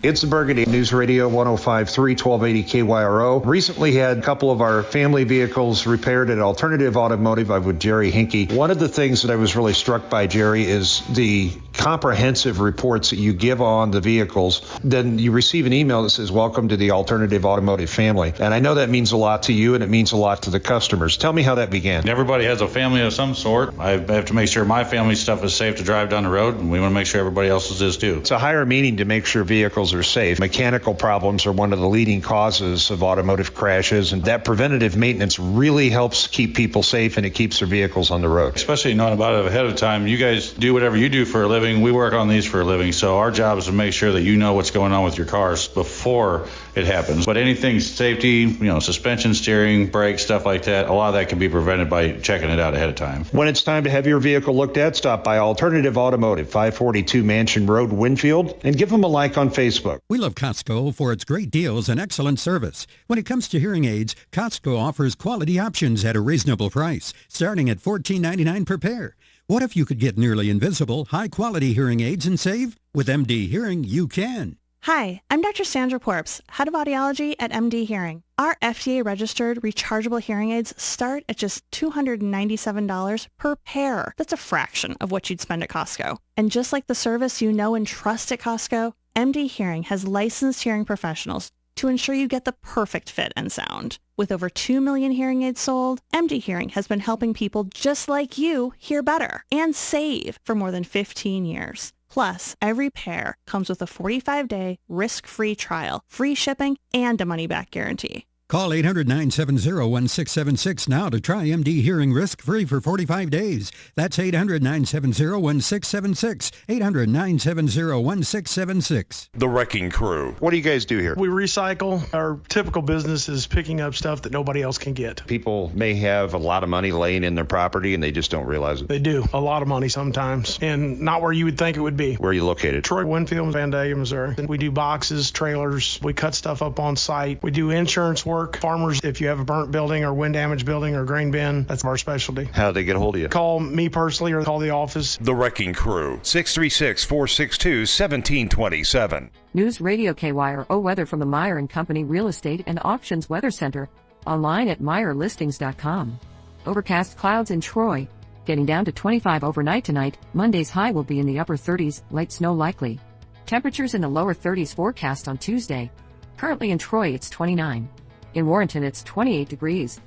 It's the Burgundy News Radio 105.3, 1280 KYRO. Recently had a couple of our family vehicles repaired at Alternative Automotive with Jerry Hinke. One of the things that I was really struck by, Jerry, is the comprehensive reports that you give on the vehicles. Then you receive an email that says, welcome to the Alternative Automotive family. And I know that means a lot to you and it means a lot to the customers. Tell me how that began. Everybody has a family of some sort. I have to make sure my family's stuff is safe to drive down the road, and we want to make sure everybody else's is too. It's a higher meaning to make sure vehicles are safe. Mechanical problems are one of the leading causes of automotive crashes, and that preventative maintenance really helps keep people safe and it keeps their vehicles on the road. Especially knowing about it ahead of time. You guys do whatever you do for a living. We work on these for a living, so our job is to make sure that you know what's going on with your cars before it happens. But anything safety, suspension, steering, brakes, stuff like that, a lot of that can be prevented by checking it out ahead of time. When it's time to have your vehicle looked at, stop by Alternative Automotive, 542 Mansion Road, Winfield, and give them a like on Facebook. We love Costco for its great deals and excellent service. When it comes to hearing aids, Costco offers quality options at a reasonable price, starting at $14.99 per pair. What if you could get nearly invisible, high-quality hearing aids and save? With MD Hearing, you can. Hi, I'm Dr. Sandra Porps, Head of Audiology at MD Hearing. Our FDA-registered rechargeable hearing aids start at just $297 per pair. That's a fraction of what you'd spend at Costco. And just like the service you know and trust at Costco, MD Hearing has licensed hearing professionals to ensure you get the perfect fit and sound. With over 2 million hearing aids sold, MD Hearing has been helping people just like you hear better and save for more than 15 years. Plus, every pair comes with a 45-day risk-free trial, free shipping, and a money-back guarantee. Call 800-970-1676 now to try MD Hearing risk-free for 45 days. That's 800-970-1676. 800-970-1676. The Wrecking Crew. What do you guys do here? We recycle. Our typical business is picking up stuff that nobody else can get. People may have a lot of money laying in their property and they just don't realize it. They do. A lot of money sometimes, and not where you would think it would be. Where are you located? Troy, Winfield, Vandalia, Missouri. And we do boxes, trailers. We cut stuff up on site. We do insurance work. Farmers, if you have a burnt building or wind damaged building or grain bin, that's our specialty. How do they get a hold of you? Call me personally or call the office. The Wrecking Crew. 636-462-1727. News Radio KYRO weather from the Meyer & Company Real Estate and Auctions Weather Center. Online at MeyerListings.com. Overcast clouds in Troy. Getting down to 25 overnight tonight. Monday's high will be in the upper 30s, light snow likely. Temperatures in the lower 30s forecast on Tuesday. Currently in Troy it's 29. In Warrenton it's 28 degrees.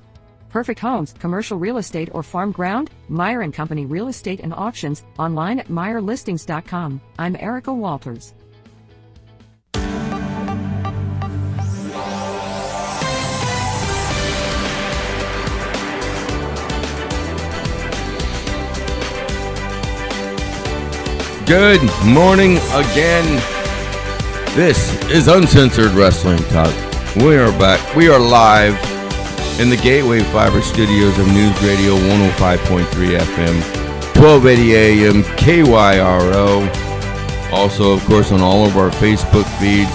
Perfect homes, commercial real estate or farm ground? Meyer & Company Real Estate and Auctions. Online at MeyerListings.com. I'm Erica Walters. Good morning again. This is Uncensored Wrestling Talk. We are back. We are live in the Gateway Fiber Studios of News Radio 105.3 FM, 1280 AM, KYRO. Also, of course, on all of our Facebook feeds,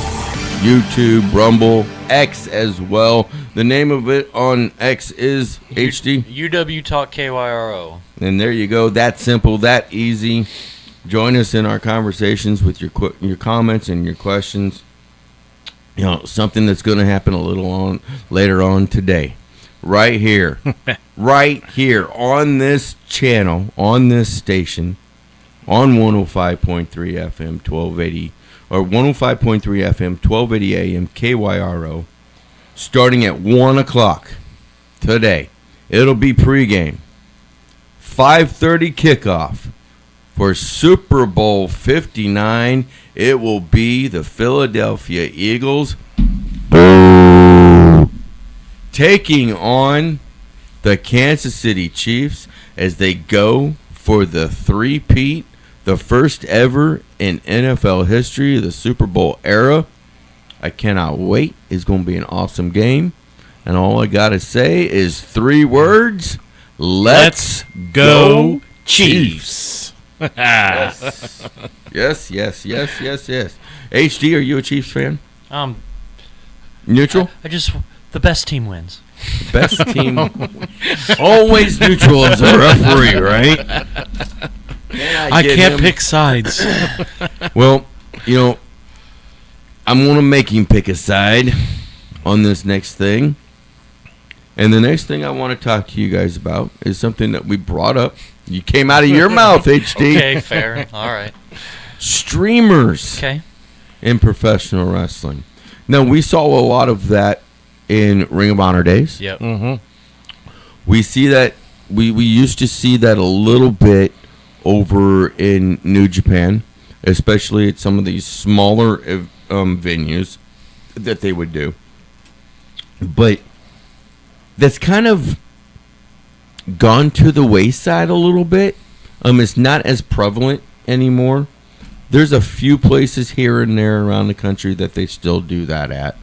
YouTube, Rumble, X as well. The name of it on X is HD. UW Talk KYRO. And there you go. That simple, that easy. Join us in our conversations with your comments and your questions. You know, something that's going to happen a little later on today. Right here. Right here on this channel, on this station, on 105.3 FM 1280, or 105.3 FM 1280 AM KYRO, starting at 1 o'clock today. It'll be pregame. 5:30 kickoff. For Super Bowl 59, it will be the Philadelphia Eagles taking on the Kansas City Chiefs as they go for the three-peat, the first ever in NFL history, the Super Bowl era. I cannot wait. It's going to be an awesome game. And all I got to say is 3 words. Let's go Chiefs. Yes. yes. HD, are you a Chiefs fan? Neutral? I just the best team wins. The best team. Always neutral as a referee, right? I can't pick sides. Well, you know, I'm going to make him pick a side on this next thing. And the next thing I want to talk to you guys about is something that we brought up. You came out of your mouth, HD. Okay, fair. All right. Streamers. Okay. In professional wrestling. Now, we saw a lot of that in Ring of Honor days. Yep. Mm-hmm. We see that. We used to see that a little bit over in New Japan, especially at some of these smaller venues that they would do. But that's kind of gone to the wayside a little bit. It's not as prevalent anymore. There's a few places here and there around the country that they still do that at.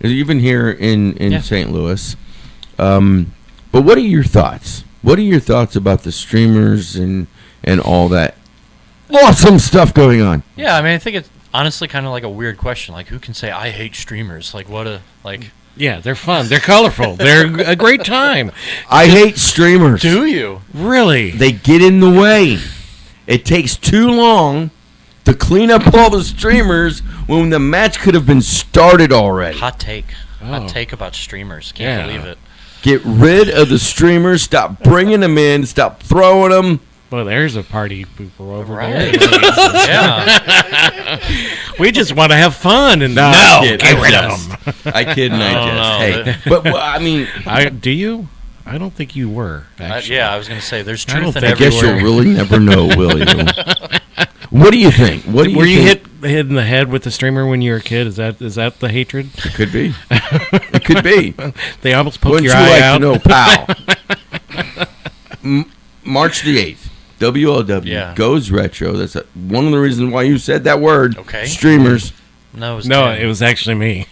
Even here in St. Louis. But what are your thoughts? What are your thoughts about the streamers and all that awesome stuff going on? Yeah, I mean, I think it's honestly kind of like a weird question. Like, who can say, I hate streamers? Like, what a, like... Yeah, they're fun. They're colorful. They're a great time. I hate streamers. Do you? Really? They get in the way. It takes too long to clean up all the streamers when the match could have been started already. Hot take. Hot take about streamers. Can't believe it. Get rid of the streamers. Stop bringing them in. Stop throwing them. Well, there's a party pooper over there. Yeah. We just want to have fun and get rid of them. I kid and I jest. Hey, but I mean, do you? I don't think you were. Yeah, I was going to say there's truth in I everywhere. guess you'll really never know, will you? What do you think? Were you hit hit in the head with the streamer when you were a kid? Is that the hatred? It could be. It could be. They almost poke Wouldn't your you eye like out. to know, pal? March the 8th, WLW goes retro. That's one of the reasons why you said that word. Okay. Streamers. No, it was actually me.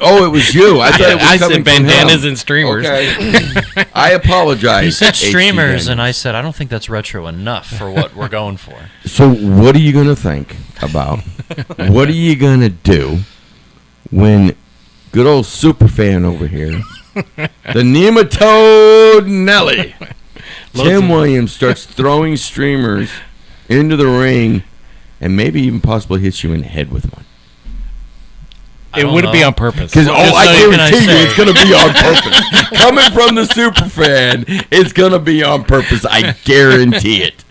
Oh, it was you. I thought it was I coming said bandanas from him. and streamers. Okay. I apologize. He said streamers, HC and I said I don't think that's retro enough for what we're going for. So what are you going to think about? What are you going to do when good old superfan over here, the nematode Nelly, Tim Williams starts throwing streamers into the ring and maybe even possibly hits you in the head with one? It wouldn't be on purpose. Because I guarantee you it's going to be on purpose. Coming from the superfan, it's going to be on purpose. I guarantee it.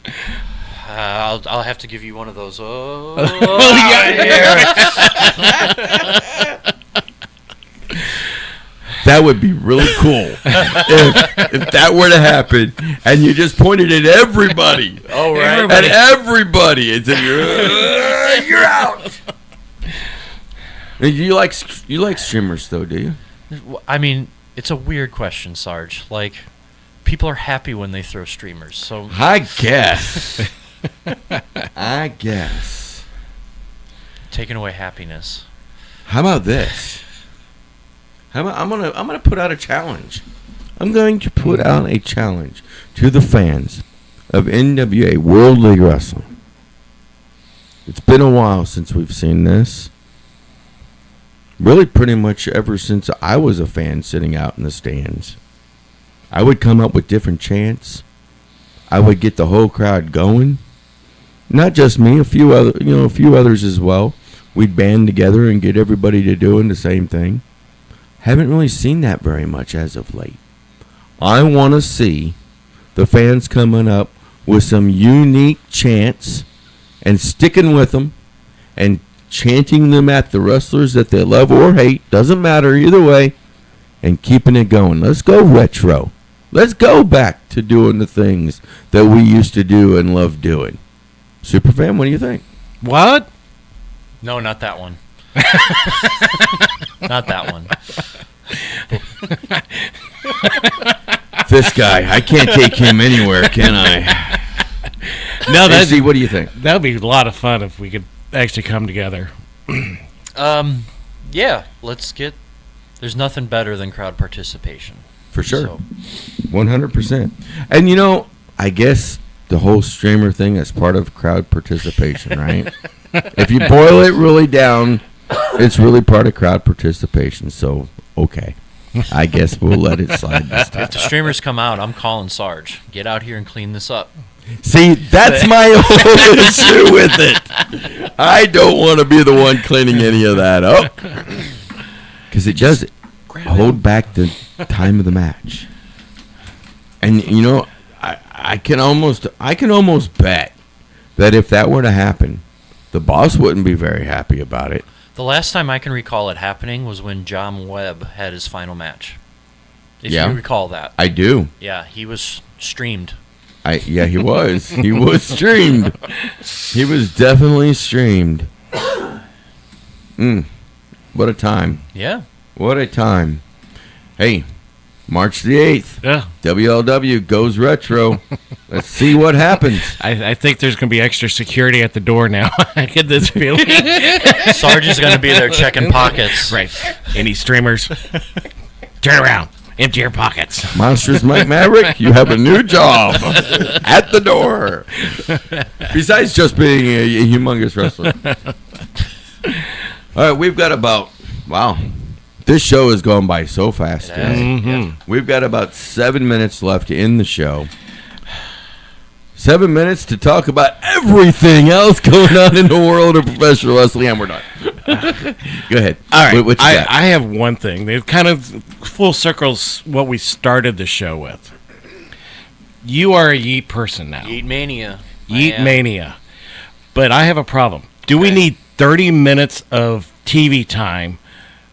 I'll have to give you one of those. Oh, That would be really cool if that were to happen, and you just pointed at everybody. Oh, right. At everybody. It's you're out. You like streamers though, do you? I mean, it's a weird question, Sarge. Like, people are happy when they throw streamers. So I guess. I guess. Taking away happiness. How about this? I'm gonna put out a challenge. I'm going to put out a challenge to the fans of NWA World League Wrestling. It's been a while since we've seen this. Really pretty much ever since I was a fan sitting out in the stands. I would come up with different chants. I would get the whole crowd going. Not just me, a few others as well. We'd band together and get everybody to doing the same thing. Haven't really seen that very much as of late. I want to see the fans coming up with some unique chants and sticking with them and chanting them at the wrestlers that they love or hate, doesn't matter either way, and keeping it going. Let's go retro. Let's go back to doing the things that we used to do and love doing. Superfan, what do you think? What? No, not that one. Not that one. This guy, I can't take him anywhere, can I? No, that's what do you think? That would be a lot of fun if we could actually come together. Yeah, let's get. There's nothing better than crowd participation. For sure. So. 100%. And I guess the whole streamer thing is part of crowd participation, right? If you boil it really down, it's really part of crowd participation. So, okay. I guess we'll let it slide this time. If the streamers come out, I'm calling Sarge. Get out here and clean this up. See, that's my whole issue with it. I don't want to be the one cleaning any of that up. Because it does hold back the time of the match. And, I can almost bet that if that were to happen, the boss wouldn't be very happy about it. The last time I can recall it happening was when John Webb had his final match. If you recall that. I do. Yeah, he was streamed. Yeah, he was. He was streamed. He was definitely streamed. What a time. Yeah. What a time. Hey, March the 8th. Yeah. WLW goes retro. Let's see what happens. I think there's going to be extra security at the door now. I get this feeling. Sarge is going to be there checking pockets. Right. Any streamers? Turn around. Empty your pockets. Monsters Mike Maverick, you have a new job at the door. Besides just being a humongous wrestler. All right, we've got about, this show is going by so fast, guys. Mm-hmm. We've got about 7 minutes left in the show. 7 minutes to talk about everything else going on in the world of professional wrestling, and we're done. Go ahead. All right. What you got? I have one thing. It kind of full circles what we started the show with. You are a Yeet person now. Yeet Mania. Yeet Mania. But I have a problem. Do we need 30 minutes of TV time?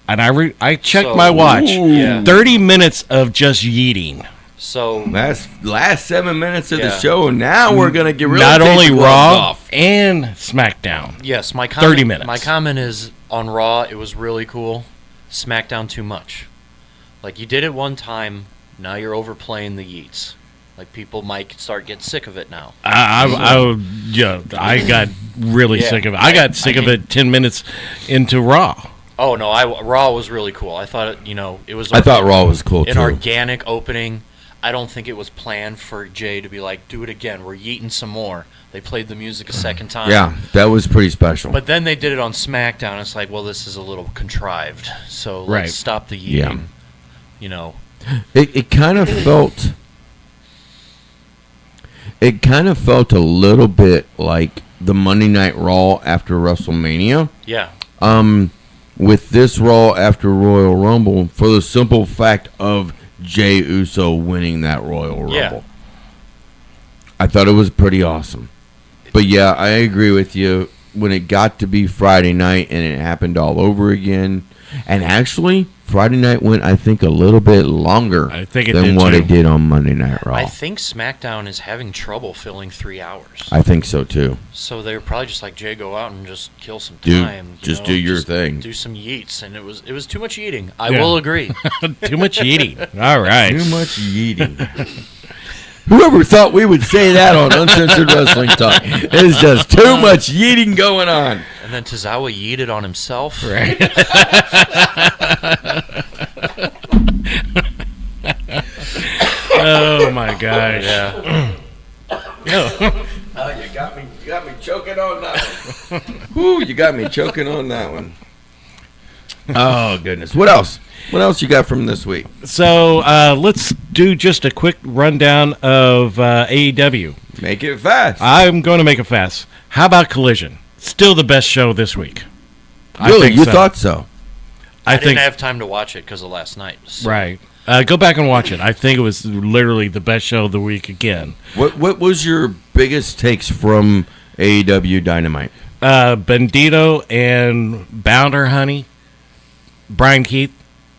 And I checked my watch. 30 minutes of just yeeting. So last 7 minutes of the show, and now we're gonna get really not only Raw off. and SmackDown. Yes, my comment, 30 minutes. My comment is on Raw. It was really cool. SmackDown too much. Like you did it one time. Now you're overplaying the yeets. Like people might start getting sick of it now. I got really sick of it. I got sick of it 10 minutes into Raw. Oh no, Raw was really cool. I thought it was. I thought Raw was cool an too. Organic opening. I don't think it was planned for Jay to be like, do it again. We're yeeting some more. They played the music a second time. Yeah, that was pretty special. But then they did it on SmackDown. It's like, well, this is a little contrived. So let's stop the yeeting. Yeah. It kind of felt. It kind of felt a little bit like the Monday Night Raw after WrestleMania. Yeah. With this Raw after Royal Rumble, for the simple fact of Jey Uso winning that Royal Rumble. Yeah. I thought it was pretty awesome. But yeah, I agree with you. When it got to be Friday night and it happened all over again, and actually Friday night went, I think, a little bit longer than what it did on Monday Night Raw. I think SmackDown is having trouble filling 3 hours. I think so too. So they were probably just like, Jay, go out and just kill some Dude, time. just do your thing. Do some yeets, and it was too much eating. I will agree. Too much eating. All right. Too much eating. Whoever thought we would say that on Uncensored Wrestling Talk? There's just too much yeeting going on. And then Tozawa yeeted on himself. Right. Oh my gosh. Yeah. You got me choking on that one. Whoo, you got me choking on that one. Oh goodness. What else? What else you got from this week? So let's do just a quick rundown of AEW. Make it fast. I'm going to make it fast. How about Collision? Still the best show this week. Really? You thought so? I didn't have time to watch it because of last night. So. Right. Go back and watch it. I think it was literally the best show of the week again. What was your biggest takes from AEW Dynamite? Bandito and Bounder Honey. Brian Keith.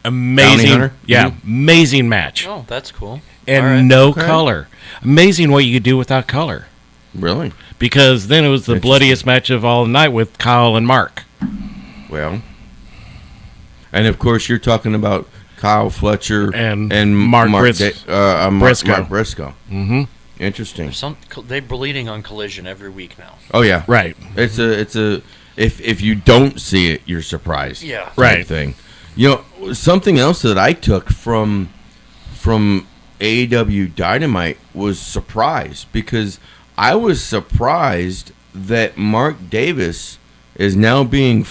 Amazing. Yeah, amazing match. Oh, that's cool. And no color. Amazing what you could do without color. Really? Because then it was the bloodiest match of all night with Kyle and Mark. Well, and of course you're talking about Kyle Fletcher and Mark Briscoe. Mark Briscoe. Mm-hmm. Interesting. They're bleeding on Collision every week now. Oh yeah, right. It's a if you don't see it, you're surprised. Yeah, right. Thing. You know, something else that I took from AEW Dynamite was surprise, because I was surprised that Mark Davis is now being,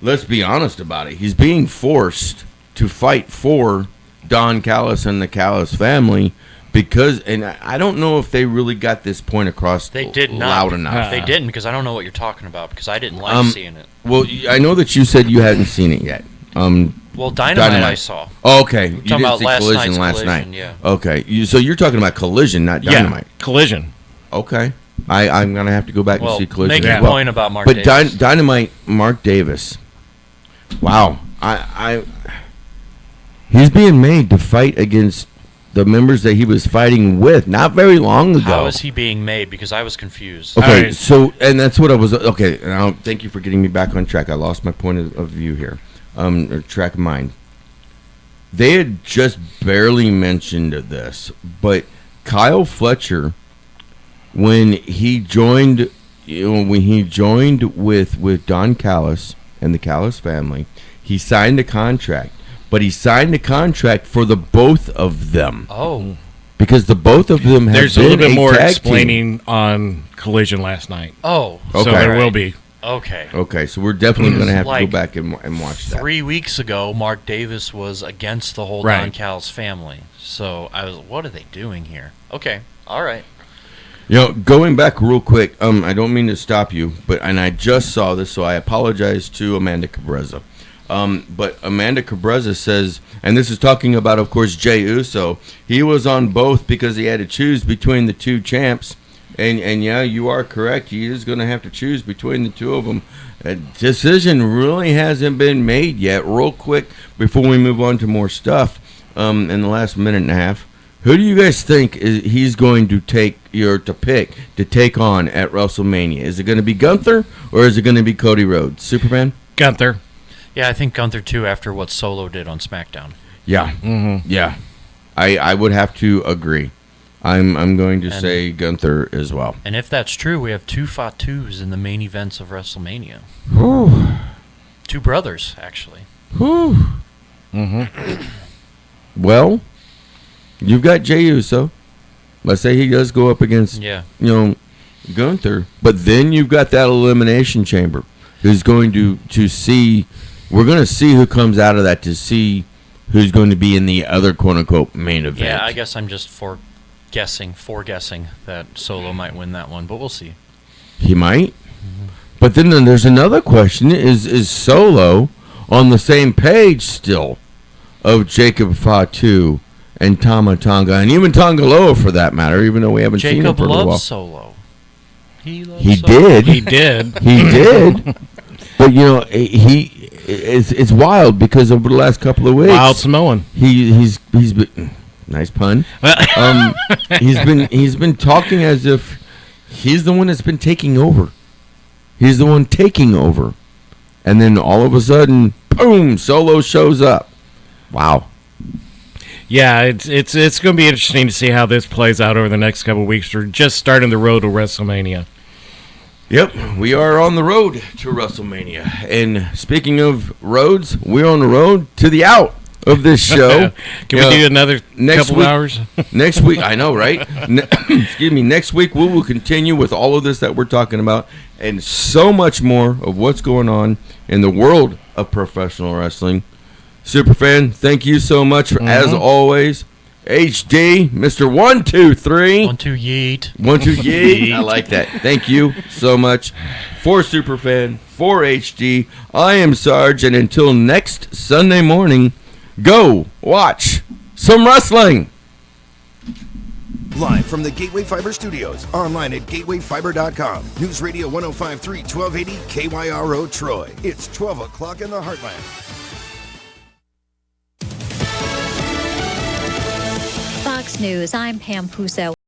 let's be honest about it, he's being forced to fight for Don Callis and the Callis family, because, and I don't know if they really got this point across they did not. loud enough. They didn't, because I don't know what you're talking about, because I didn't like seeing it. Well, I know that you said you hadn't seen it yet. Well, Dynamite I saw. Oh, okay. You didn't about see last Collision night's last Collision, night. yeah. Okay. So you're talking about Collision, not Dynamite. Yeah, Collision. Okay. I'm going to have to go back and see Collision. Make your point about Mark Davis. But Dynamite, Mark Davis. Wow. He's being made to fight against the members that he was fighting with not very long ago. How is he being made? Because I was confused. Okay, so, and that's what I was, okay, now thank you for getting me back on track. I lost my point of view here, or track of mind. They had just barely mentioned this, but Kyle Fletcher, when he joined with Don Callis and the Callis family, he signed a contract. But he signed a contract for the both of them. Oh. Because the both of them have There's a little bit more explaining on Collision last night. Oh. Okay. So there will be. Okay. Okay, so we're definitely going to have to go back and watch that. 3 weeks ago, Mark Davis was against the whole Don Callis family. So I was, what are they doing here? Okay. All right. You know, going back real quick, I don't mean to stop you, and I just saw this, so I apologize to Amanda Cabreza. But Amanda Cabreza says, and this is talking about, of course, Jey Uso. He was on both because he had to choose between the two champs. And yeah, you are correct. He is going to have to choose between the two of them. A decision really hasn't been made yet. Real quick, before we move on to more stuff, in the last minute and a half, Who do you guys think he's going to take to take on at WrestleMania? Is it going to be Gunther or is it going to be Cody Rhodes? Superman? Gunther. Yeah, I think Gunther too. After what Solo did on SmackDown. Yeah, yeah. I would have to agree. I'm going to say Gunther as well. And if that's true, we have two Fatus in the main events of WrestleMania. Whew. Two brothers, actually. Whew. Well, you've got Jey Uso. Let's say he does go up against, Gunther. But then you've got that Elimination Chamber who's going to see. We're going to see who comes out of that to see who's going to be in the other quote-unquote main event. Yeah, I guess I'm just foreguessing that Solo might win that one, but we'll see. He might. But then there's another question. Is Solo on the same page still of Jacob Fatu and Tama Tonga, and even Tongaloa for that matter, even though we haven't seen him for a while. Jacob loves Solo. He did. He did. He did. But, it's wild because over the last couple of weeks. Wild Samoan. He's been, nice pun. He's been talking as if he's the one that's been taking over. He's the one taking over. And then all of a sudden, boom, Solo shows up. Wow. Yeah, it's going to be interesting to see how this plays out over the next couple of weeks. We're just starting the road to WrestleMania. Yep, we are on the road to WrestleMania. And speaking of roads, we're on the road to the out of this show. Can we do another couple hours? Next week, I know, right? Excuse me. Next week, we will continue with all of this that we're talking about and so much more of what's going on in the world of professional wrestling. Superfan, thank you so much, as always. HD, Mr. 123. 1-2 yeet. 1-2 yeet. I like that. Thank you so much. For Superfan, for HD, I am Sarge, and until next Sunday morning, go watch some wrestling. Live from the Gateway Fiber Studios, online at gatewayfiber.com. News Radio 105.3, 1280 KYRO Troy. It's 12 o'clock in the Heartland. Fox News, I'm Pam Puso.